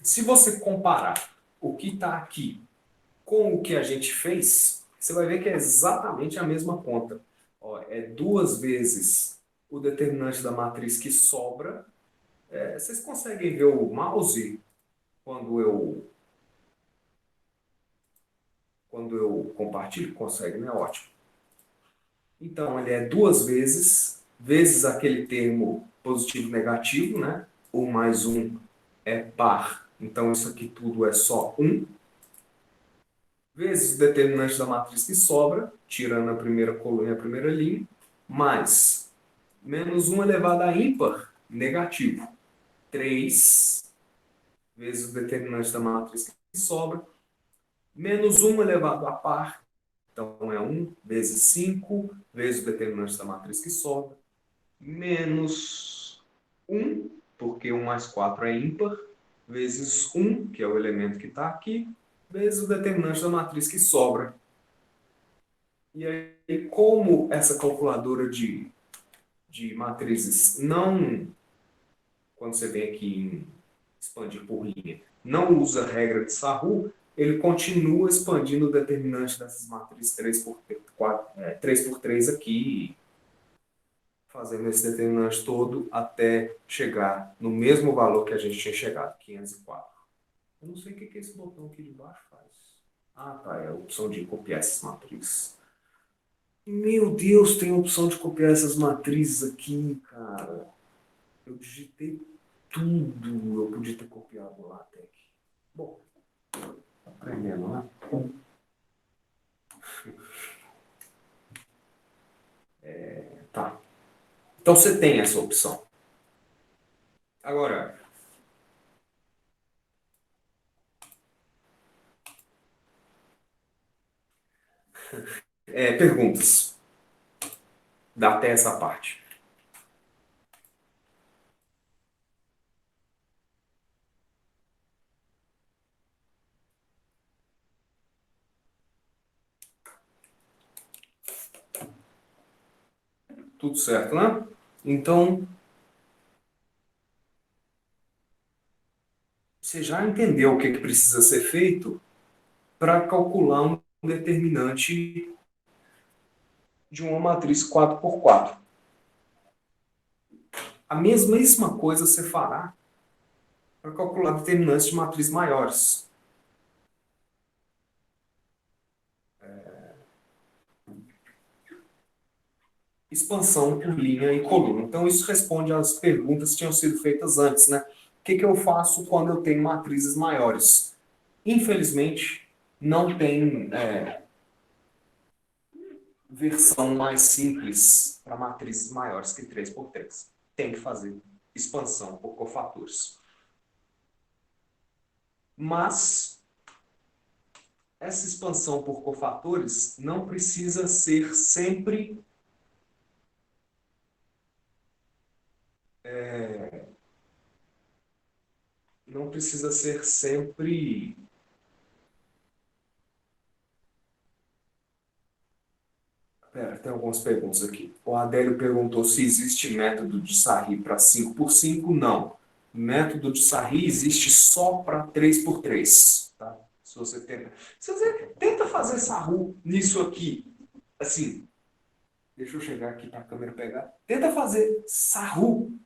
Se você comparar o que está aqui com o que a gente fez, você vai ver que é exatamente a mesma conta. Ó, é 2 vezes o determinante da matriz que sobra. Vocês conseguem ver o mouse quando eu compartilho? Consegue, né? Ótimo. Então, ele é 2 vezes aquele termo positivo e negativo, né? 1 mais 1 é par. Então, isso aqui tudo é só 1. Vezes o determinante da matriz que sobra, tirando a primeira coluna e a primeira linha, mais menos 1 elevado a ímpar, negativo. 3 vezes o determinante da matriz que sobra, menos 1 elevado a par, então é 1 vezes 5 vezes o determinante da matriz que sobra, menos 1, porque 1 mais 4 é ímpar, vezes 1, que é o elemento que está aqui, vezes o determinante da matriz que sobra. E aí, como essa calculadora de matrizes não, quando você vem aqui em expandir por linha, não usa a regra de Sarrú, ele continua expandindo o determinante dessas matrizes 3x3 aqui, fazendo esse determinante todo até chegar no mesmo valor que a gente tinha chegado, 504. Eu não sei o que esse botão aqui de baixo faz. Ah, tá, é a opção de copiar essas matrizes. Meu Deus, tem a opção de copiar essas matrizes aqui, cara. Eu digitei tudo. Eu podia ter copiado o LaTeX. Bom, aprendendo, né? Tá. Então você tem essa opção. Agora, perguntas. Dá até essa parte. Tudo certo, né? Então, você já entendeu o que que precisa ser feito para calcular um determinante de uma matriz 4x4. A mesmíssima coisa você fará para calcular determinantes de matriz maiores. Expansão por linha e coluna. Então, isso responde às perguntas que tinham sido feitas antes, né? O que que eu faço quando eu tenho matrizes maiores? Infelizmente, não tem versão mais simples para matrizes maiores que 3x3. Tem que fazer expansão por cofatores. Mas essa expansão por cofatores não precisa ser sempre não precisa ser sempre. Pera, tem algumas perguntas aqui. O Adélio perguntou se existe método de Sarri para 5x5. Não. Método de Sarri existe só para 3x3. Tá? Se você tenta fazer Sarru nisso aqui, assim, deixa eu chegar aqui para a câmera pegar. Tenta fazer Sarru,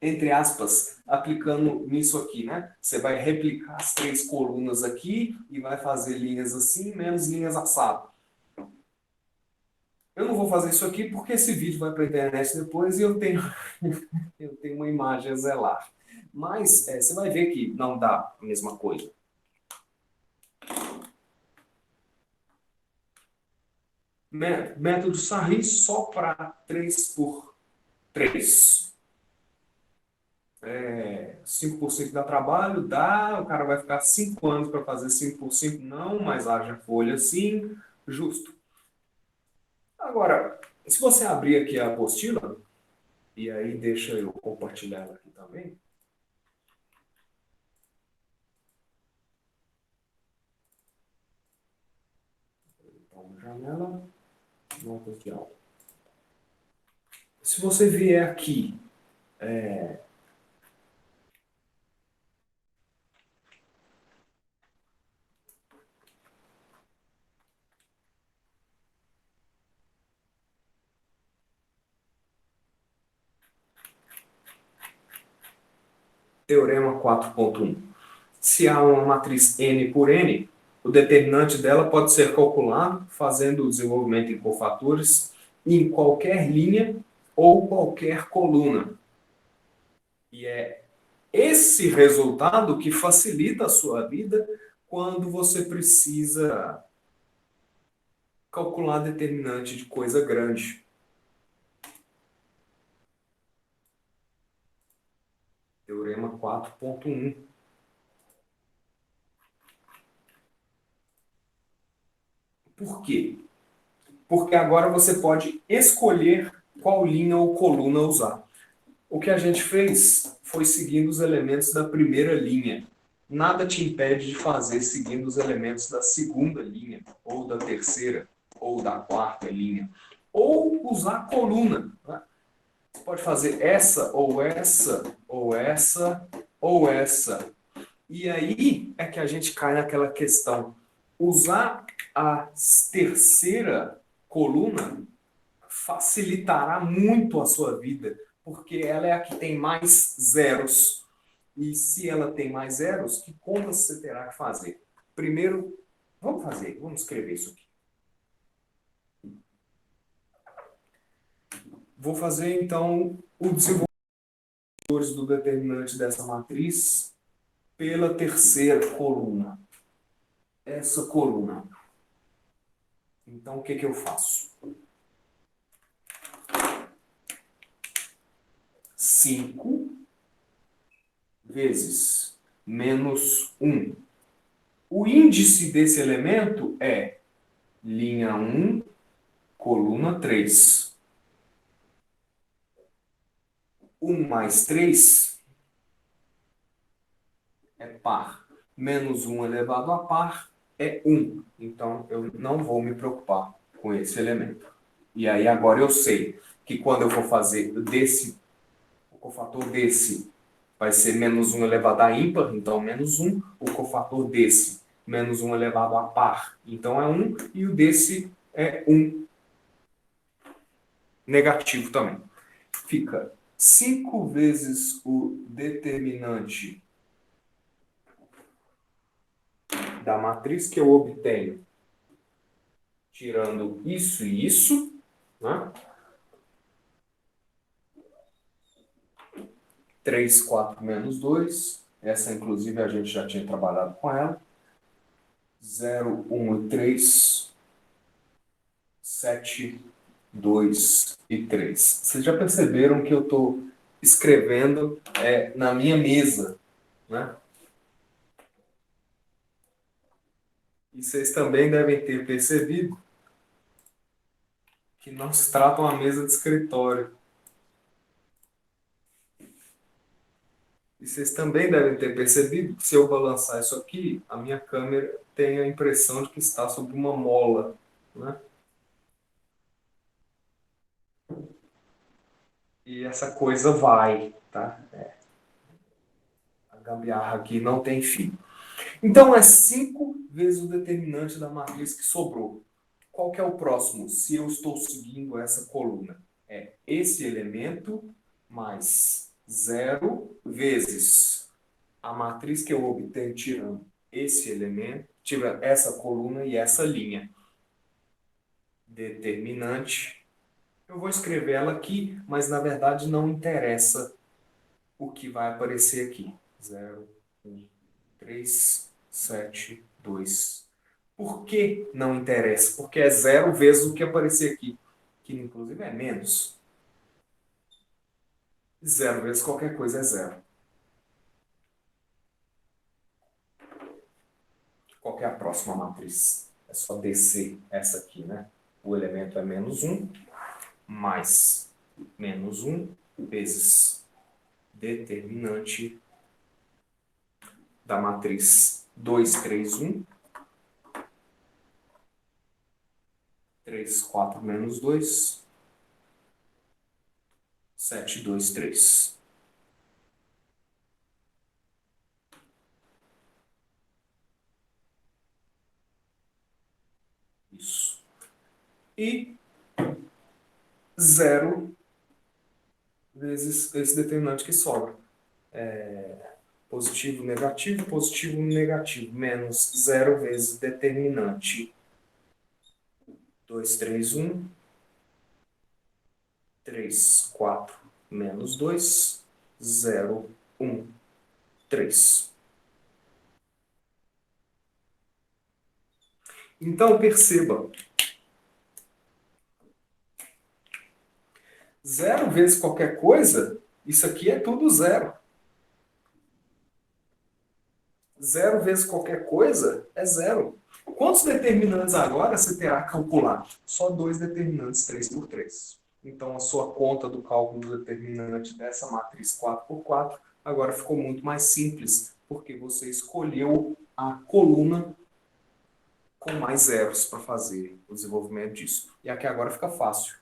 entre aspas, aplicando nisso aqui, né? Você vai replicar as 3 colunas aqui e vai fazer linhas assim, menos linhas assado. Eu não vou fazer isso aqui porque esse vídeo vai para a internet depois e eu tenho, eu tenho uma imagem a zelar. Mas você vai ver que não dá a mesma coisa. Método Sarri só para 3x3. 5x5 dá trabalho? Dá. O cara vai ficar 5 anos para fazer 5x5? Não, mas haja folha sim. Justo. Agora, se você abrir aqui a apostila, e aí deixa eu compartilhar ela aqui também. Então, janela, notas de aula. Se você vier aqui, Teorema 4.1. Se há uma matriz N por N, o determinante dela pode ser calculado fazendo o desenvolvimento em cofatores em qualquer linha ou qualquer coluna. E é esse resultado que facilita a sua vida quando você precisa calcular determinante de coisa grande. Teorema 4.1. Por quê? Porque agora você pode escolher qual linha ou coluna usar. O que a gente fez foi seguindo os elementos da primeira linha. Nada te impede de fazer seguindo os elementos da segunda linha, ou da terceira, ou da quarta linha. Ou usar a coluna. Né? Você pode fazer essa, ou essa, ou essa, ou essa. E aí é que a gente cai naquela questão. Usar a terceira coluna facilitará muito a sua vida, porque ela é a que tem mais zeros. E se ela tem mais zeros, que contas você terá que fazer? Primeiro, Vamos escrever isso aqui. Vou fazer, então, o desenvolvimento do determinante dessa matriz pela terceira coluna. Essa coluna. Então, o que que eu faço? 5 vezes menos 1. O índice desse elemento é linha 1, coluna 3. 1 mais 3 é par. Menos 1 elevado a par é 1. Então, eu não vou me preocupar com esse elemento. E aí, agora eu sei que quando eu for fazer desse, o cofator desse vai ser menos 1 elevado a ímpar, então menos 1. O cofator desse, menos 1 elevado a par, então é 1. E o desse é 1 negativo também. Fica 5 vezes o determinante da matriz que eu obtenho tirando isso e isso, né? 3, 4 menos 2. Essa, inclusive, a gente já tinha trabalhado com ela. 0, 1 e 3. 7, 2 e 3. Vocês já perceberam que eu estou escrevendo na minha mesa, né? E vocês também devem ter percebido que não se trata uma mesa de escritório. E vocês também devem ter percebido que se eu balançar isso aqui, a minha câmera tem a impressão de que está sobre uma mola, né? E essa coisa vai, tá? A gambiarra aqui não tem fim. Então, é 5 vezes o determinante da matriz que sobrou. Qual que é o próximo? Se eu estou seguindo essa coluna. É esse elemento mais 0 vezes a matriz que eu obtenho tirando esse elemento, tirando essa coluna e essa linha. Determinante. Eu vou escrever ela aqui, mas na verdade não interessa o que vai aparecer aqui. 0, 1, 3, 7, 2. Por que não interessa? Porque é 0 vezes o que aparecer aqui, que inclusive é menos. 0 vezes qualquer coisa é 0. Qual que é a próxima matriz? É só descer essa aqui, né? O elemento é menos 1, mais menos 1, vezes determinante da matriz 2, 3, 1. 3, 4 menos 2. 7, 2, 3. Isso. E 0 vezes esse determinante que sobra. Positivo, negativo, menos 0 vezes determinante. 2, 3, 1. 3, 4, menos 2. 0, 1, 3. Então, perceba. 0 vezes qualquer coisa, isso aqui é tudo 0. 0 vezes qualquer coisa é 0. Quantos determinantes agora você terá que calcular? Só 2 determinantes, 3 por 3. Então, a sua conta do cálculo do determinante dessa matriz 4 por 4 agora ficou muito mais simples, porque você escolheu a coluna com mais zeros para fazer o desenvolvimento disso. E aqui agora fica fácil.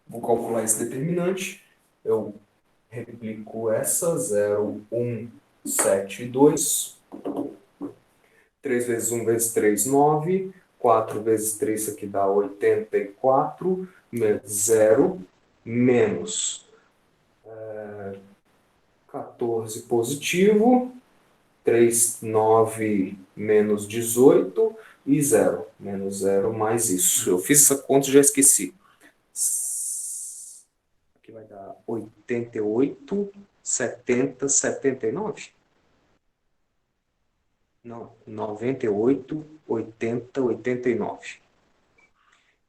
Vou calcular esse determinante. Eu replico essa, 0, 1, 7, 2. 3 vezes 1 vezes 3, 9. 4 vezes 3, isso aqui dá 84. 0, menos 14 positivo, 3, 9 menos 18 e 0. Menos 0 mais isso. Eu fiz essa conta e já esqueci. Aqui vai dar 88, 70, 79? Não, 98, 80, 89.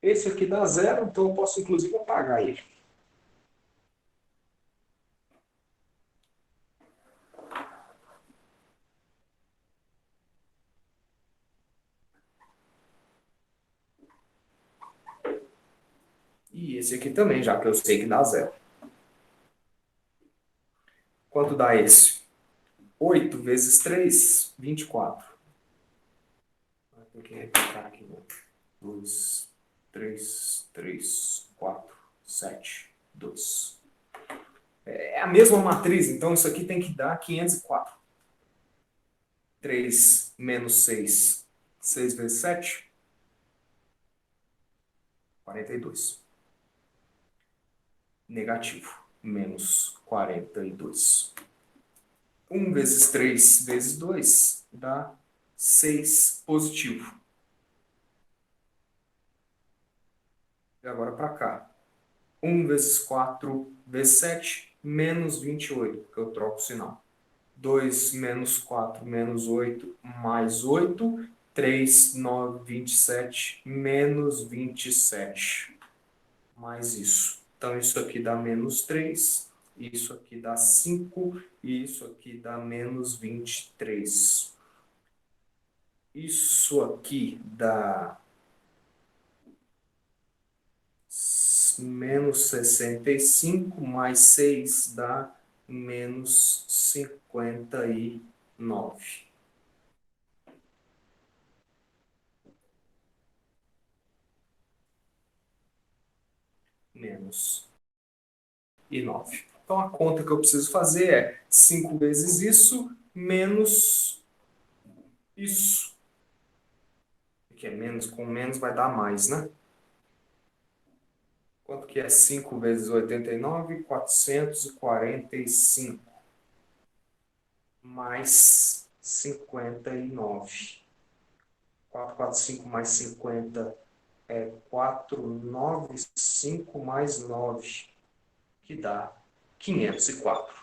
Esse aqui dá 0, então eu posso inclusive apagar ele. E esse aqui também, já que eu sei que dá 0. Quanto dá esse? 8 vezes 3, 24. Tem que replicar aqui, né? 2, 3, 3, 4, 7, 2. É a mesma matriz, então isso aqui tem que dar 504. 3 menos 6. 6 vezes 7, 42. Negativo. Menos 42. 1 vezes 3 vezes 2 dá 6 positivo. E agora para cá. 1 vezes 4 vezes 7, menos 28, porque eu troco o sinal. 2 menos 4 menos 8, mais 8. 3, 9, 27, menos 27. Mais isso. Então, isso aqui dá menos 3, isso aqui dá 5, e isso aqui dá menos 23. Isso aqui dá menos 65, mais 6 dá menos 59. Menos e 9. Então, a conta que eu preciso fazer é 5 vezes isso, menos isso. Que é menos, com menos vai dar mais, né? Quanto que é 5 vezes 89? 445. Mais 59. 445 mais 50 é 495 mais 9, que dá 504.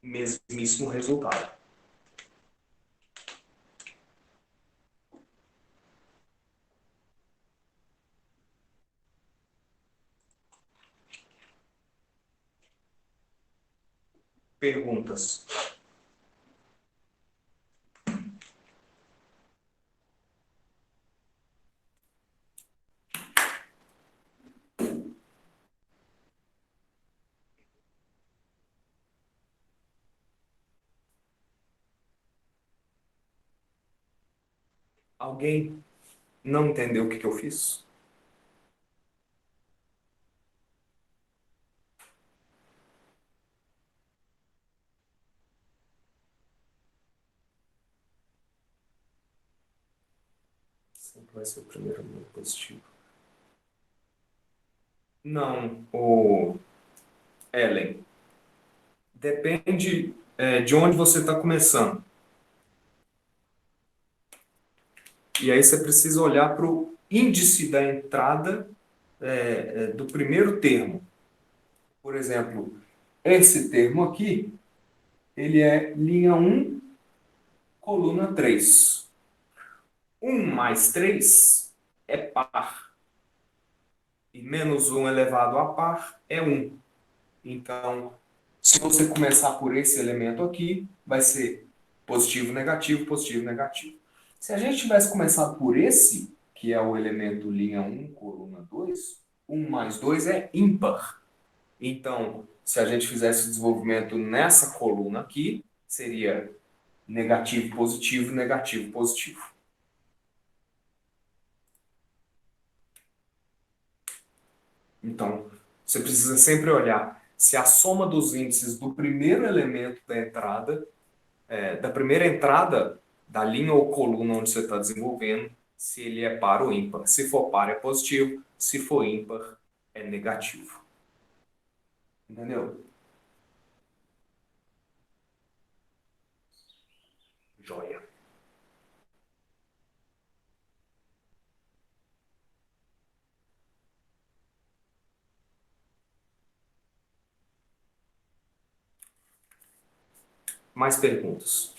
Mesmíssimo resultado. Perguntas? Alguém não entendeu o que eu fiz? Sempre vai ser o primeiro número positivo. Não, o Ellen. Depende, de onde você está começando. E aí você precisa olhar para o índice da entrada do primeiro termo. Por exemplo, esse termo aqui, ele é linha 1, coluna 3. 1 mais 3 é par. E menos 1 elevado a par é 1. Então, se você começar por esse elemento aqui, vai ser positivo, negativo, negativo. Se a gente tivesse começado por esse, que é o elemento linha 1, coluna 2, 1 mais 2 é ímpar. Então, se a gente fizesse o desenvolvimento nessa coluna aqui, seria negativo, positivo, positivo. Então, você precisa sempre olhar se a soma dos índices do primeiro elemento da entrada, da primeira entrada da linha ou coluna onde você está desenvolvendo, se ele é par ou ímpar. Se for par, é positivo. Se for ímpar, é negativo. Entendeu? Mais perguntas?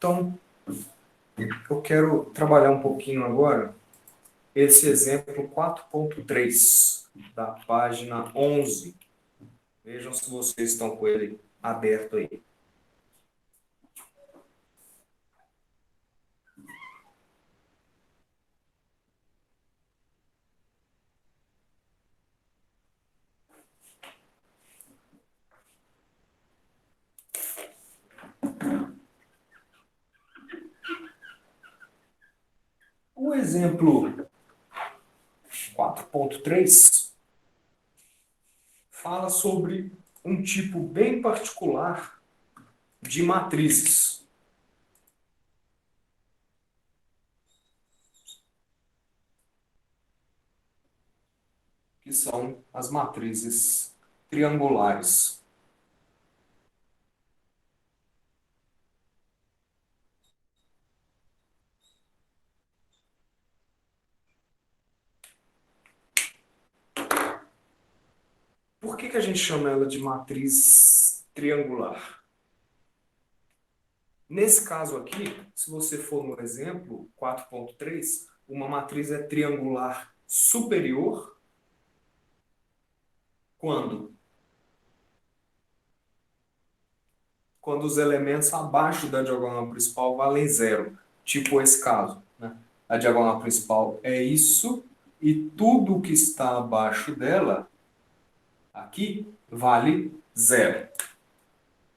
Então, eu quero trabalhar um pouquinho agora esse exemplo 4.3 da página 11. Vejam se vocês estão com ele aberto aí. O exemplo 4.3 fala sobre um tipo bem particular de matrizes. Que são as matrizes triangulares. Por que a gente chama ela de matriz triangular? Nesse caso aqui, se você for no exemplo 4.3, uma matriz é triangular superior quando? Quando os elementos abaixo da diagonal principal valem zero. Tipo esse caso, né? A diagonal principal é isso e tudo que está abaixo dela, aqui, vale zero.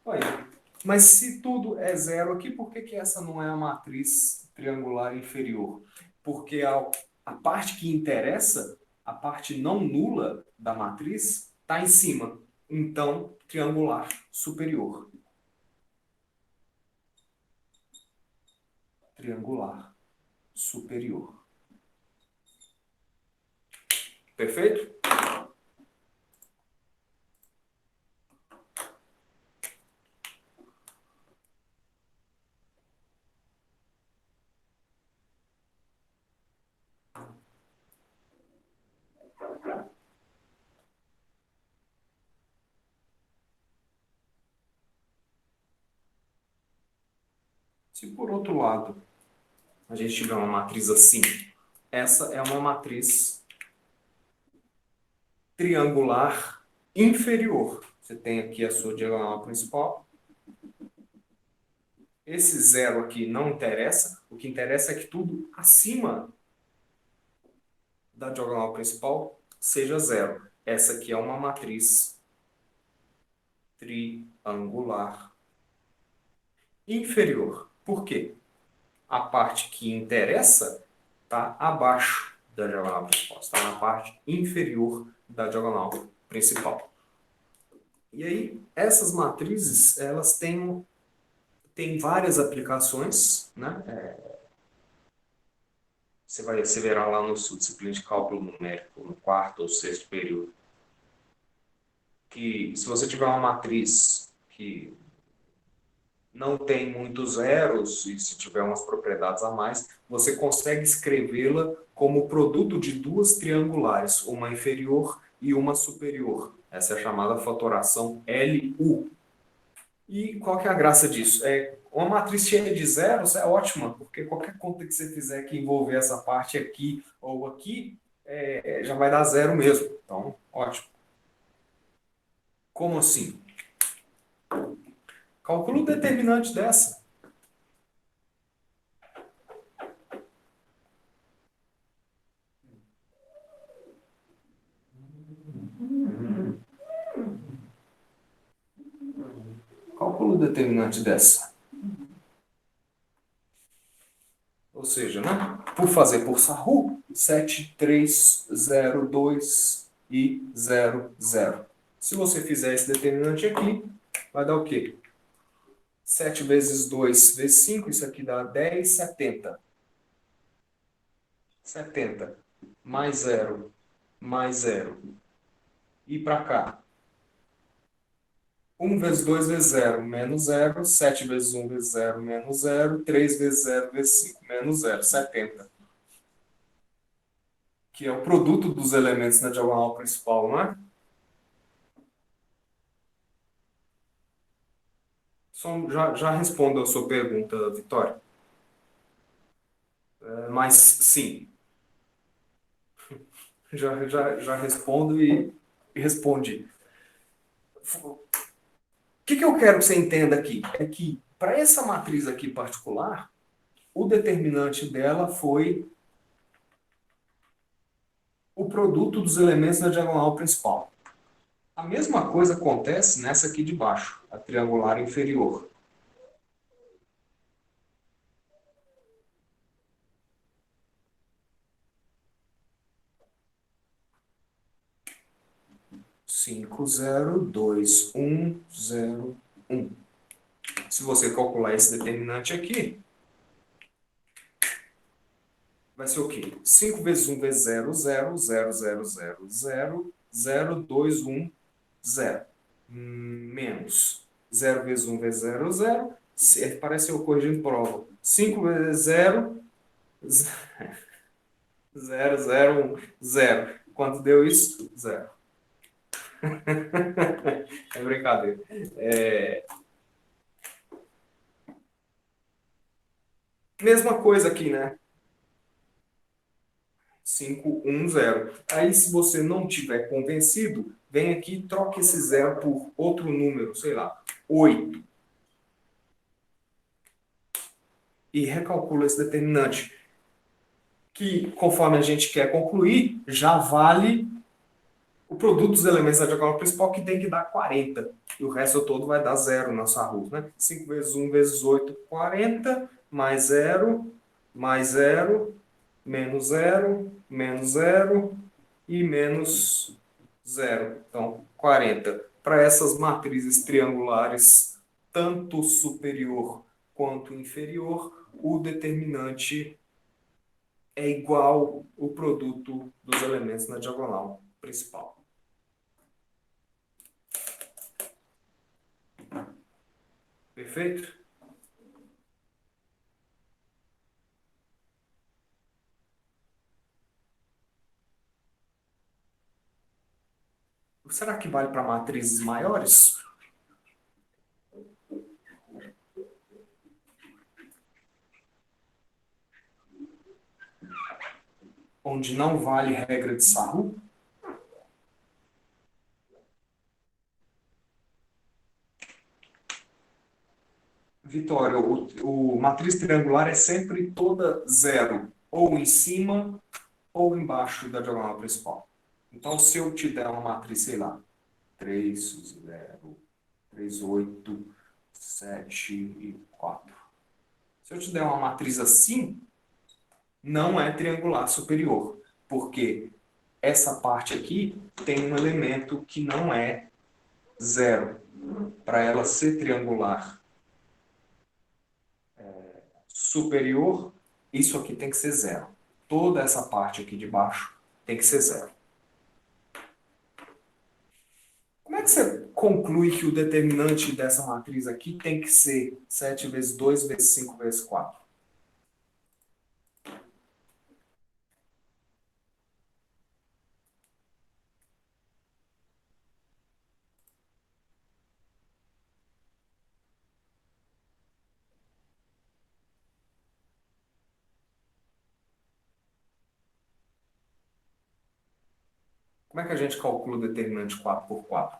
Olha, mas se tudo é zero aqui, por que essa não é a matriz triangular inferior? Porque a parte que interessa, a parte não nula da matriz, está em cima. Então, triangular superior. Triangular superior. Perfeito? Se por outro lado a gente tiver uma matriz assim, essa é uma matriz triangular inferior. Você tem aqui a sua diagonal principal. Esse zero aqui não interessa. O que interessa é que tudo acima da diagonal principal seja zero. Essa aqui é uma matriz triangular inferior. Por quê? A parte que interessa está abaixo da diagonal principal, está na parte inferior da diagonal principal. E aí, essas matrizes, elas têm várias aplicações, né? Você verá lá no sua disciplina de cálculo numérico, no quarto ou sexto período, que se você tiver uma matriz que não tem muitos zeros e se tiver umas propriedades a mais, você consegue escrevê-la como produto de duas triangulares, uma inferior e uma superior. Essa é a chamada fatoração LU. E qual que é a graça disso? Uma matriz cheia de zeros é ótima, porque qualquer conta que você fizer que envolver essa parte aqui ou aqui, já vai dar zero mesmo. Então, ótimo. Como assim? Calcula o determinante dessa. Calcula o determinante dessa. Ou seja, né? Por fazer por Sarru, 7, 3, 0, 2 e 0, 0. Se você fizer esse determinante aqui, vai dar o quê? 7 vezes 2 vezes 5, isso aqui dá 10, 70. 70 mais 0, mais 0. E para cá? 1 vezes 2 vezes 0, menos 0. 7 vezes 1 vezes 0, menos 0. 3 vezes 0 vezes 5, menos 0. 70. Que é o produto dos elementos na diagonal principal, não é? Já respondo a sua pergunta, Vitória. Mas sim, já respondo e respondi. O que eu quero que você entenda aqui? É que, para essa matriz aqui particular, o determinante dela foi o produto dos elementos da diagonal principal. A mesma coisa acontece nessa aqui de baixo, a triangular inferior. Cinco, zero, dois, um, zero, um. Se você calcular esse determinante aqui, vai ser o quê? 5 vezes 1 vezes 0, 0, 0, 0, 0, 0, 0, 2, 1, 0. Menos 0 vezes 1 vezes 0, 0. Parece eu corrigindo prova. 5 vezes 0, 0, 0, 1, 0. Quanto deu isso? 0. É brincadeira. Mesma coisa aqui, né? 5, 1, 0. Aí, se você não tiver convencido, vem aqui e troca esse 0 por outro número, sei lá, 8. E recalcula esse determinante. Que, conforme a gente quer concluir, já vale o produto dos elementos da diagonal principal, que tem que dar 40. E o resto todo vai dar 0 na sua rua, né? 5 vezes 1 vezes 8, 40, mais 0, mais 0, menos 0, menos 0 e menos 0. Então, 40. Para essas matrizes triangulares, tanto superior quanto inferior, o determinante é igual o produto dos elementos na diagonal principal. Perfeito? Será que vale para matrizes maiores? Onde não vale regra de Sarru? Vitória, o matriz triangular é sempre toda zero, ou em cima ou embaixo da diagonal principal. Então, se eu te der uma matriz, sei lá, 3, 0, 3, 8, 7 e 4. Se eu te der uma matriz assim, não é triangular superior, porque essa parte aqui tem um elemento que não é zero. Para ela ser triangular superior, isso aqui tem que ser zero. Toda essa parte aqui de baixo tem que ser zero. Como é que você conclui que o determinante dessa matriz aqui tem que ser 7 vezes 2 vezes 5 vezes 4? Como é que a gente calcula o determinante 4 por 4?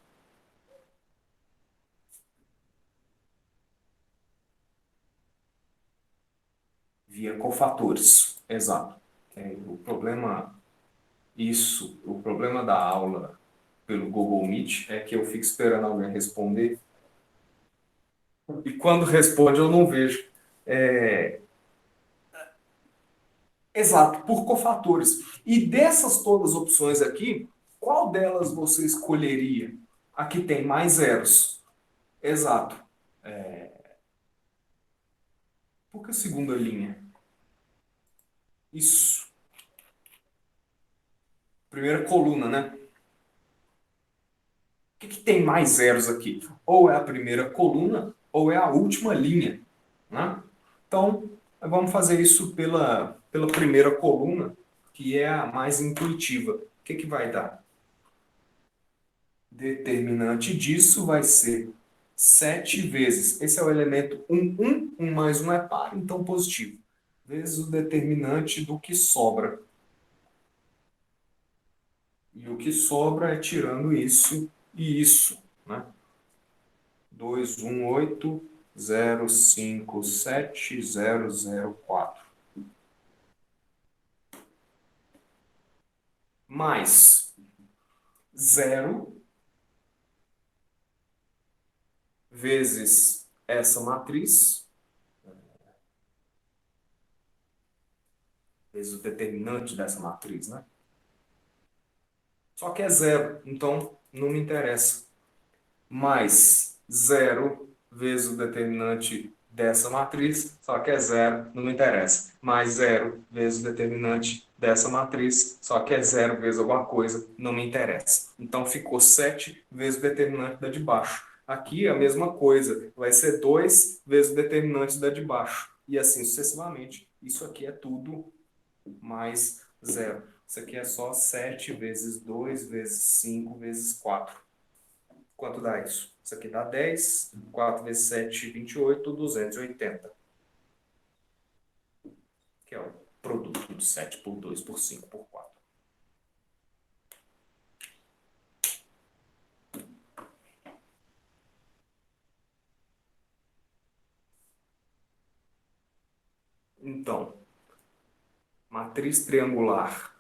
Via cofatores. Exato. O problema da aula pelo Google Meet é que eu fico esperando alguém responder e quando responde eu não vejo. Exato, por cofatores. E dessas todas as opções aqui, qual delas você escolheria? A que tem mais zeros. Exato. Por que a segunda linha? Isso. Primeira coluna, né? O que tem mais zeros aqui? Ou é a primeira coluna, ou é a última linha, né? Então, vamos fazer isso pela primeira coluna, que é a mais intuitiva. O que vai dar? Determinante disso vai ser 7 vezes. Esse é o elemento 1, 1 mais 1 é par, então positivo. Vezes o determinante do que sobra. E o que sobra é tirando isso e isso, né? 218,057,004. Mais zero vezes essa matriz, vezes o determinante dessa matriz, né? Só que é zero, então não me interessa. Mais zero vezes o determinante dessa matriz, só que é zero, não me interessa. Mais zero vezes o determinante dessa matriz, só que é zero vezes alguma coisa, não me interessa. Então ficou 7 vezes o determinante da de baixo. Aqui a mesma coisa, vai ser 2 vezes o determinante da de baixo. E assim sucessivamente. Isso aqui é tudo mais zero. Isso aqui é só 7 vezes 2 vezes 5 vezes 4. Quanto dá isso? Isso aqui dá 10. 4 vezes 7, 28, 280. Que é o produto de 7 por 2 por 5 por 4. Então, matriz triangular.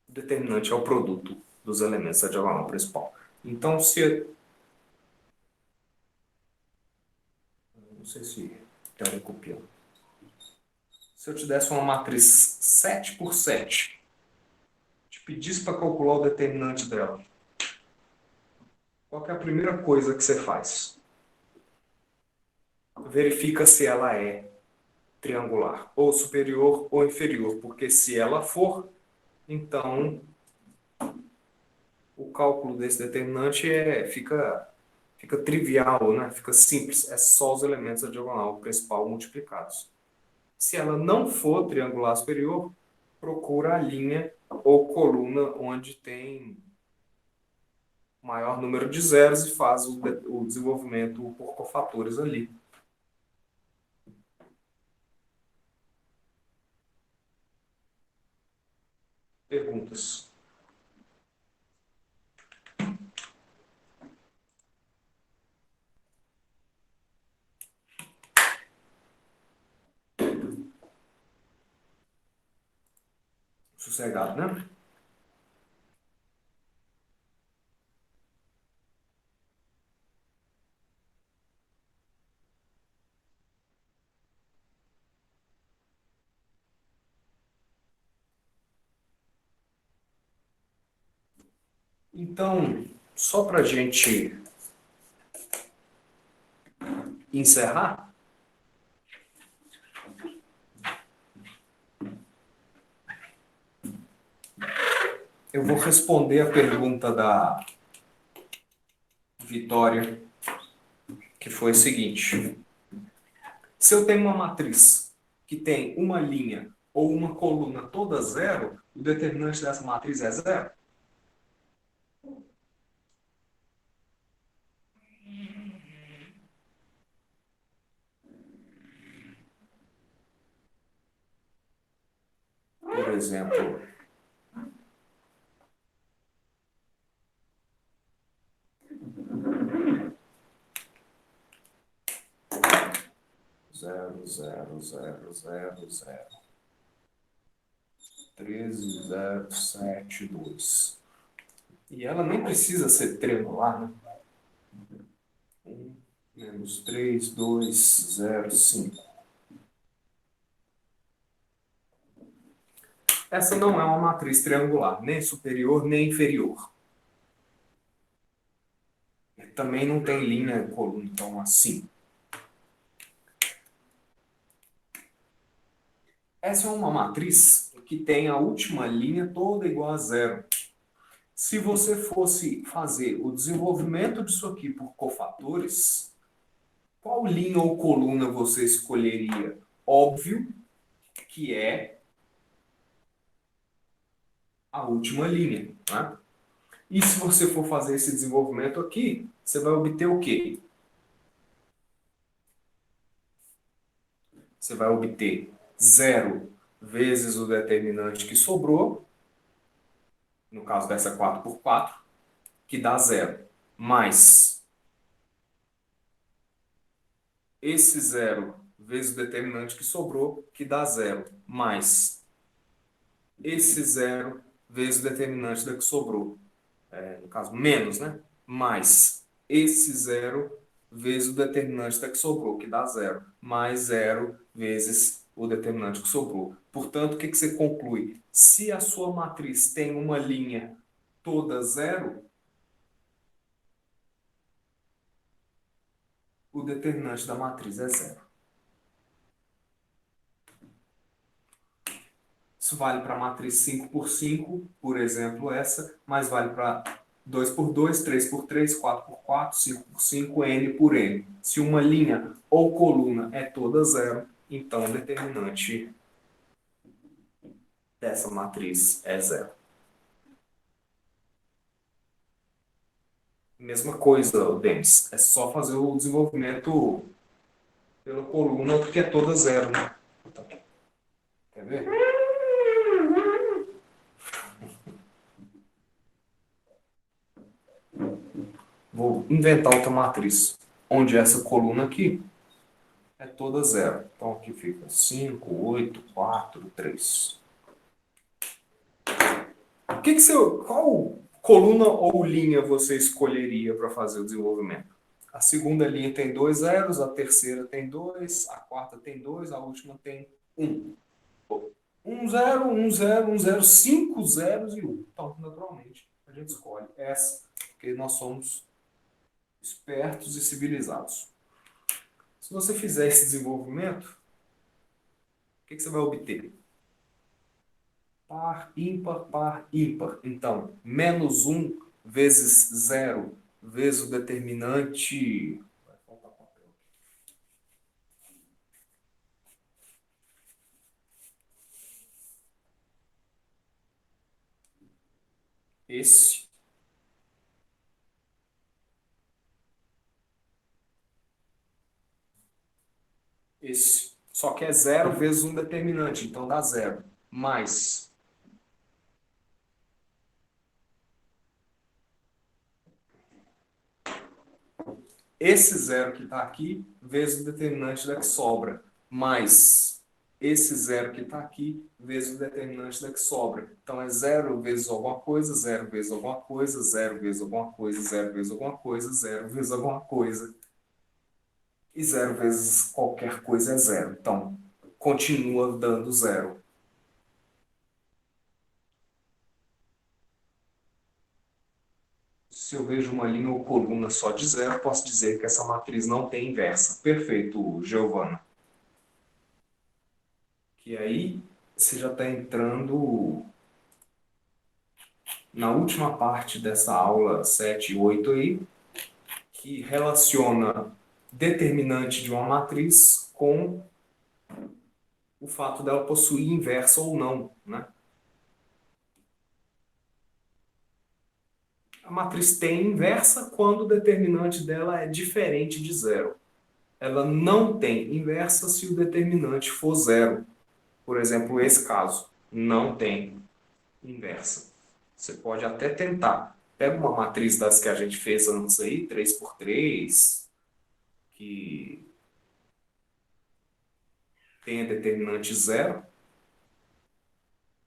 O determinante é o produto dos elementos da diagonal principal. Então, se... Não sei se tem alguém copiando. Se eu te desse uma matriz 7 por 7, te pedisse para calcular o determinante dela, qual que é a primeira coisa que você faz? Verifica se ela é triangular, ou superior ou inferior, porque se ela for, então o cálculo desse determinante fica trivial, né? Fica simples, é só os elementos da diagonal principal multiplicados. Se ela não for triangular superior, procura a linha ou coluna onde tem maior número de zeros e faz o desenvolvimento por cofatores ali. Perguntas? Sossegado, né? Então, só para a gente encerrar, eu vou responder a pergunta da Vitória, que foi o seguinte: se eu tenho uma matriz que tem uma linha ou uma coluna toda zero, o determinante dessa matriz é zero? Por exemplo, zero, zero, zero, zero, zero, 13,072. E ela nem precisa ser triangular, né? 1 menos 3, 2, 0, 5. Essa não é uma matriz triangular, nem superior nem inferior. Também não tem linha coluna, então assim. Essa é uma matriz que tem a última linha toda igual a zero. Se você fosse fazer o desenvolvimento disso aqui por cofatores, qual linha ou coluna você escolheria? Óbvio que é a última linha, né? E se você for fazer esse desenvolvimento aqui, você vai obter o quê? Você vai obter zero vezes o determinante que sobrou, no caso dessa 4 por 4, que dá zero, mais esse zero vezes o determinante que sobrou, que dá zero, mais esse zero vezes o determinante da que sobrou, no caso, menos, né? Mais esse zero vezes o determinante da que sobrou, que dá zero, mais zero vezes o determinante que sobrou. Portanto, o que você conclui? Se a sua matriz tem uma linha toda zero, o determinante da matriz é zero. Isso vale para a matriz 5 por 5, por exemplo, essa, mas vale para 2 por 2, 3 por 3, 4 por 4, 5 por 5, n por n. Se uma linha ou coluna é toda zero, então o determinante dessa matriz é zero. Mesma coisa, Denis, é só fazer o desenvolvimento pela coluna, porque é toda zero, né? Então, quer ver? Vou inventar outra matriz, onde essa coluna aqui é toda zero. Então aqui fica 5, 8, 4, 3. Qual coluna ou linha você escolheria para fazer o desenvolvimento? A segunda linha tem 2 zeros, a terceira tem 2, a quarta tem 2, a última tem 1. 1 zero, 1 zero, 1 zero, 5 zeros e 1. Então, naturalmente, a gente escolhe essa, porque nós somos espertos e civilizados. Se você fizer esse desenvolvimento, o que você vai obter? Par, ímpar, par, ímpar. Então, menos 1 vezes 0 vezes o determinante. Vai faltar papel. Esse. Esse. Só que é 0 vezes um determinante, então dá 0. Mais esse 0 que está aqui, vezes o determinante da que sobra. Mais esse 0 que está aqui, vezes o determinante da que sobra. Então é 0 vezes alguma coisa, 0 vezes alguma coisa, 0 vezes alguma coisa, 0 vezes alguma coisa, 0 vezes alguma coisa. E 0 vezes qualquer coisa é 0. Então, continua dando 0. Se eu vejo uma linha ou coluna só de 0, posso dizer que essa matriz não tem inversa. Perfeito, Giovana. Que aí você já está entrando na última parte dessa aula 7 e 8 aí, que relaciona determinante de uma matriz com o fato dela possuir inversa ou não, né? A matriz tem inversa quando o determinante dela é diferente de zero. Ela não tem inversa se o determinante for zero. Por exemplo, esse caso, não tem inversa. Você pode até tentar. Pega uma matriz das que a gente fez antes aí, 3 por 3, que tenha determinante zero.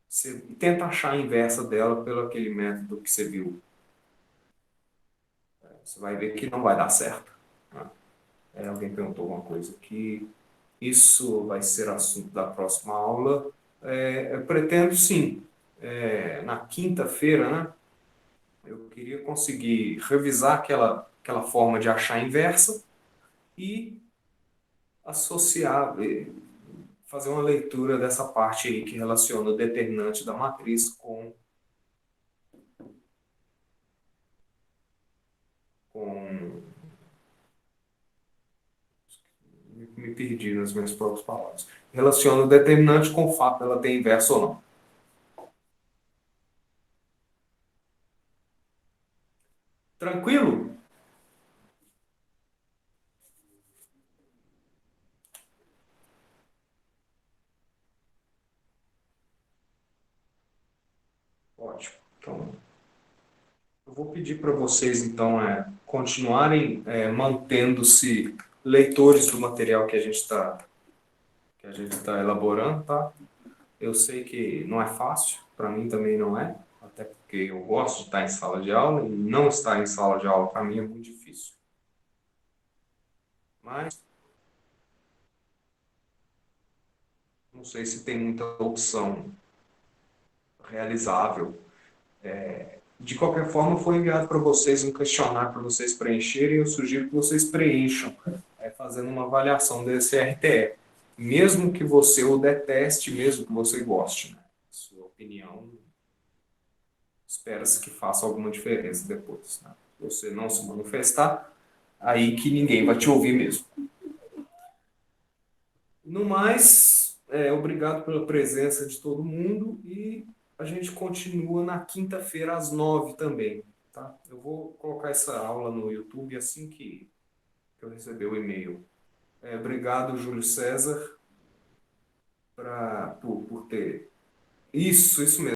Você tenta achar a inversa dela pelo aquele método que você viu. Você vai ver que não vai dar certo, né? Alguém perguntou alguma coisa aqui. Isso vai ser assunto da próxima aula. Eu pretendo sim, na quinta-feira, né? Eu queria conseguir revisar aquela forma de achar inversa e associar, fazer uma leitura dessa parte aí que relaciona o determinante da matriz com me perdi nas minhas próprias palavras. Relaciona o determinante com o fato dela ter inverso ou não. Tranquilo? Ótimo. Então, eu vou pedir para vocês, então, continuarem mantendo-se leitores do material que a gente está elaborando, tá? Eu sei que não é fácil, para mim também não é, até porque eu gosto de estar em sala de aula e não estar em sala de aula para mim é muito difícil. Mas não sei se tem muita opção realizável. De qualquer forma, foi enviado para vocês um questionário para vocês preencherem. Eu sugiro que vocês preencham, fazendo uma avaliação desse RTE. Mesmo que você o deteste, mesmo que você goste, né? Sua opinião, espera-se que faça alguma diferença depois, né? Se você não se manifestar, aí que ninguém vai te ouvir mesmo. No mais, obrigado pela presença de todo mundo e a gente continua na quinta-feira às 9 também, tá? Eu vou colocar essa aula no YouTube assim que eu receber o e-mail. Obrigado, Júlio César, por ter... Isso mesmo.